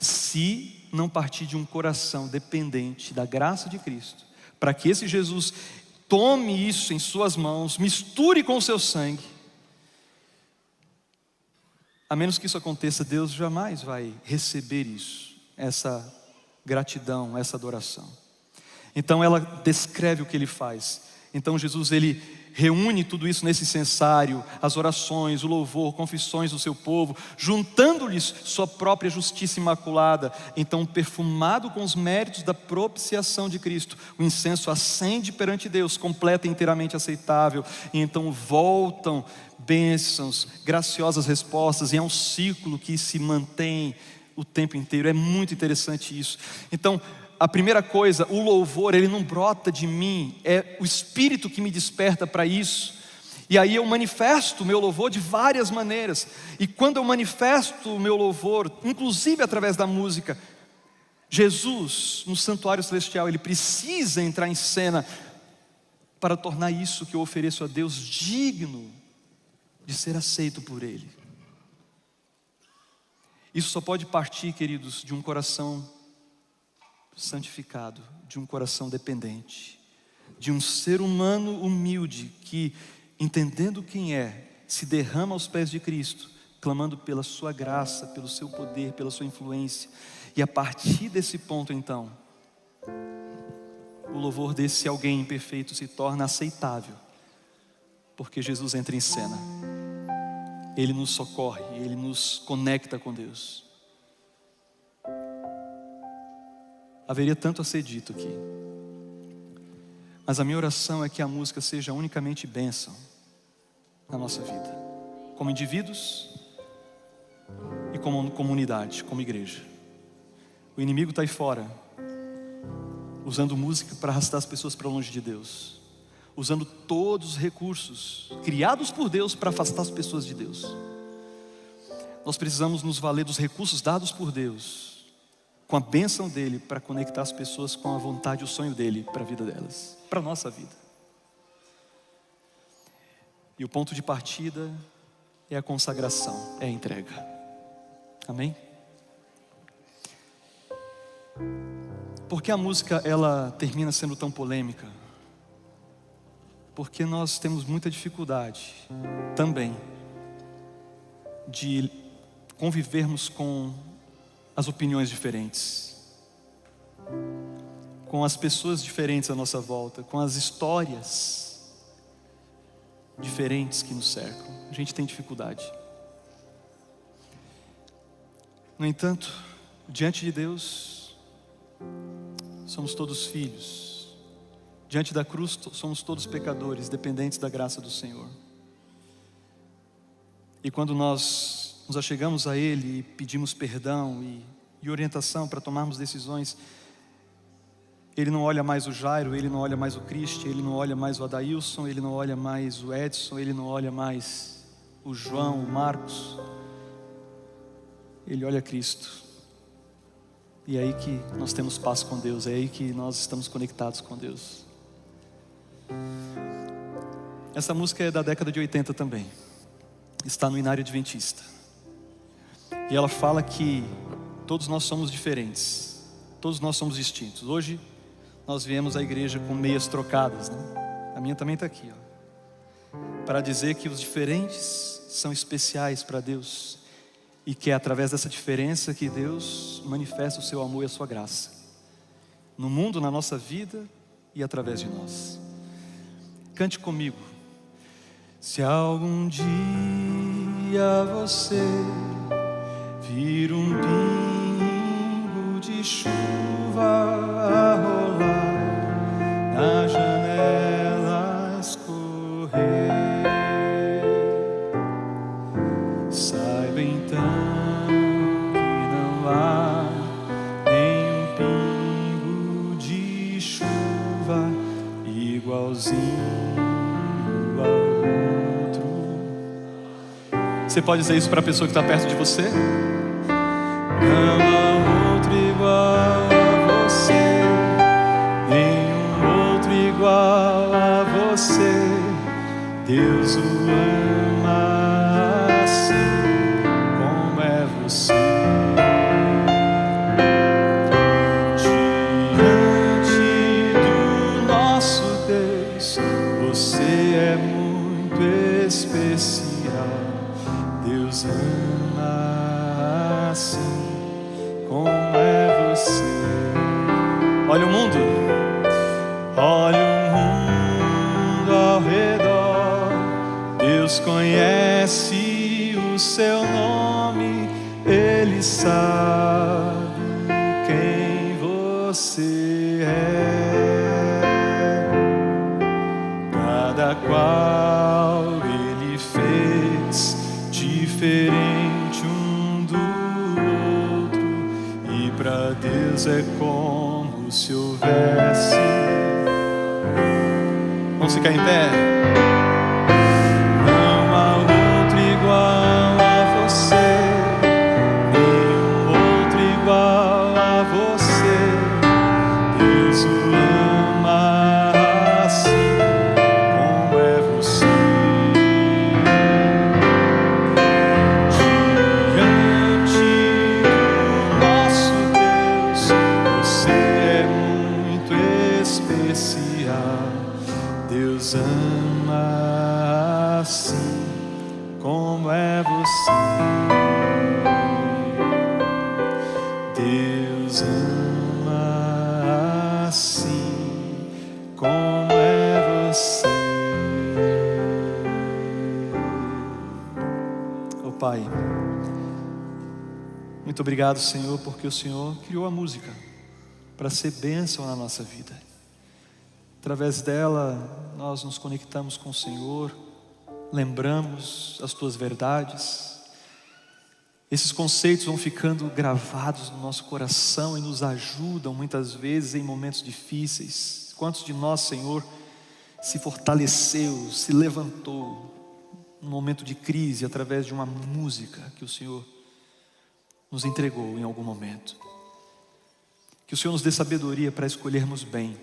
se não partir de um coração dependente da graça de Cristo, para que esse Jesus tome isso em suas mãos, misture com o seu sangue. A menos que isso aconteça, Deus jamais vai receber isso, essa gratidão, essa adoração. Então ela descreve o que Ele faz. Então Jesus, Ele reúne tudo isso nesse incensário, as orações, o louvor, confissões do seu povo, juntando-lhes sua própria justiça imaculada. Então, perfumado com os méritos da propiciação de Cristo, o incenso ascende perante Deus, completa e inteiramente aceitável. E então voltam bênçãos, graciosas respostas, e é um ciclo que se mantém o tempo inteiro. É muito interessante isso. Então, a primeira coisa, o louvor, ele não brota de mim, é o Espírito que me desperta para isso. E aí eu manifesto o meu louvor de várias maneiras. E quando eu manifesto o meu louvor, inclusive através da música, Jesus, no santuário celestial, Ele precisa entrar em cena para tornar isso que eu ofereço a Deus digno de ser aceito por Ele. Isso só pode partir, queridos, de um coração santificado, de um coração dependente, de um ser humano humilde que, entendendo quem é, se derrama aos pés de Cristo, clamando pela sua graça, pelo seu poder, pela sua influência. E a partir desse ponto, então, o louvor desse alguém imperfeito se torna aceitável, porque Jesus entra em cena. Ele nos socorre, Ele nos conecta com Deus. Haveria tanto a ser dito aqui, mas a minha oração é que a música seja unicamente bênção na nossa vida, como indivíduos e como comunidade, como igreja. O inimigo está aí fora, usando música para arrastar as pessoas para longe de Deus, usando todos os recursos criados por Deus para afastar as pessoas de Deus. Nós precisamos nos valer dos recursos dados por Deus, com a bênção dEle, para conectar as pessoas com a vontade e o sonho dEle para a vida delas, para a nossa vida. E o ponto de partida é a consagração, é a entrega. Amém? Por que a música ela termina sendo tão polêmica? Porque nós temos muita dificuldade também de convivermos com as opiniões diferentes, com as pessoas diferentes à nossa volta, com as histórias diferentes que nos cercam. A gente tem dificuldade. No entanto, diante de Deus, somos todos filhos. Diante da cruz, somos todos pecadores, dependentes da graça do Senhor. E quando nós nos achegamos a Ele e pedimos perdão e orientação para tomarmos decisões, Ele não olha mais o Jairo, Ele não olha mais o Cristian, Ele não olha mais o Adailson, Ele não olha mais o Edson, Ele não olha mais o João, o Marcos. Ele olha Cristo. E é aí que nós temos paz com Deus, é aí que nós estamos conectados com Deus. Essa música é da década de 80 também. Está no Inário Adventista. E ela fala que todos nós somos diferentes, todos nós somos distintos. Hoje nós viemos à igreja com meias trocadas, né? A minha também está aqui, ó, para dizer que os diferentes são especiais para Deus, e que é através dessa diferença que Deus manifesta o seu amor e a sua graça no mundo, na nossa vida e através de nós. Cante comigo. Se algum dia você vir um pingo de chuva a rolar na janela escorrer, saiba então que não há nenhum pingo de chuva igualzinho ao outro. Você pode dizer isso para a pessoa que está perto de você? Não há outro igual a você, nenhum outro igual a você. Deus o ama assim como é você. Diante do nosso Deus, você é muito especial. Deus ama assim como é você. Olha o mundo, olha o mundo ao redor. Deus conhece o seu nome, Ele sabe quem você é. Cada qual Ele fez diferente um do outro, e para Deus é como se houvesse. Vamos ficar em pé. Não há outro igual a você, nenhum outro igual a você. Deus o ama assim como é você. Deus ama assim como é você. Deus ama assim como é você. Oh Pai, muito obrigado, Senhor, porque o Senhor criou a música para ser bênção na nossa vida. Através dela, nós nos conectamos com o Senhor, lembramos as Tuas verdades Esses conceitos vão ficando gravados no nosso coração e nos ajudam muitas vezes em momentos difíceis. Quantos de nós, Senhor, se fortaleceu, se levantou num momento de crise através de uma música que o Senhor nos entregou em algum momento? Que o Senhor nos dê sabedoria para escolhermos bem.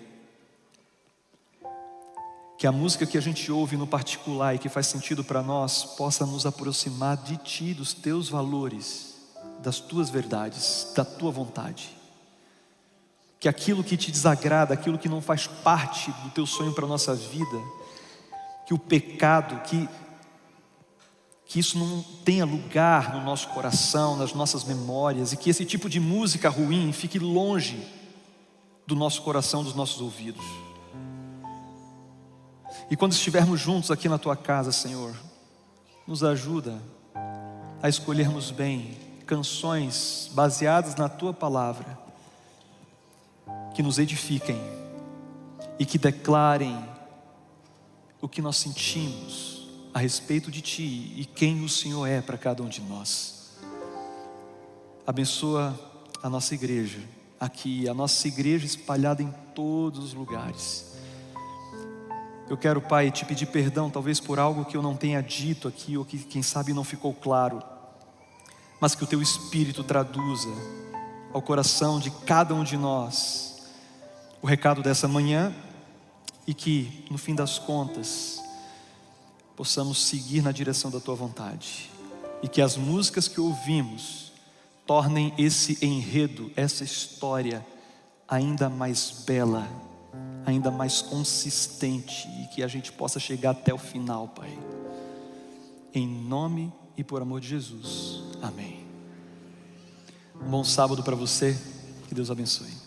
Que a música que a gente ouve no particular e que faz sentido para nós possa nos aproximar de Ti, dos Teus valores, das Tuas verdades, da Tua vontade. Que aquilo que Te desagrada, aquilo que não faz parte do Teu sonho para a nossa vida, que o pecado, que isso não tenha lugar no nosso coração, nas nossas memórias, e que esse tipo de música ruim fique longe do nosso coração, dos nossos ouvidos. E quando estivermos juntos aqui na Tua casa, Senhor, nos ajuda a escolhermos bem canções baseadas na Tua palavra, que nos edifiquem e que declarem o que nós sentimos a respeito de Ti e quem o Senhor é para cada um de nós. Abençoa a nossa igreja aqui, a nossa igreja espalhada em todos os lugares. Eu quero, Pai, Te pedir perdão talvez por algo que eu não tenha dito aqui, ou que quem sabe não ficou claro, mas que o Teu Espírito traduza ao coração de cada um de nós o recado dessa manhã, e que no fim das contas possamos seguir na direção da Tua vontade, e que as músicas que ouvimos tornem esse enredo, essa história ainda mais bela, ainda mais consistente, e que a gente possa chegar até o final, Pai. Em nome e por amor de Jesus, amém. Um bom sábado para você, que Deus abençoe.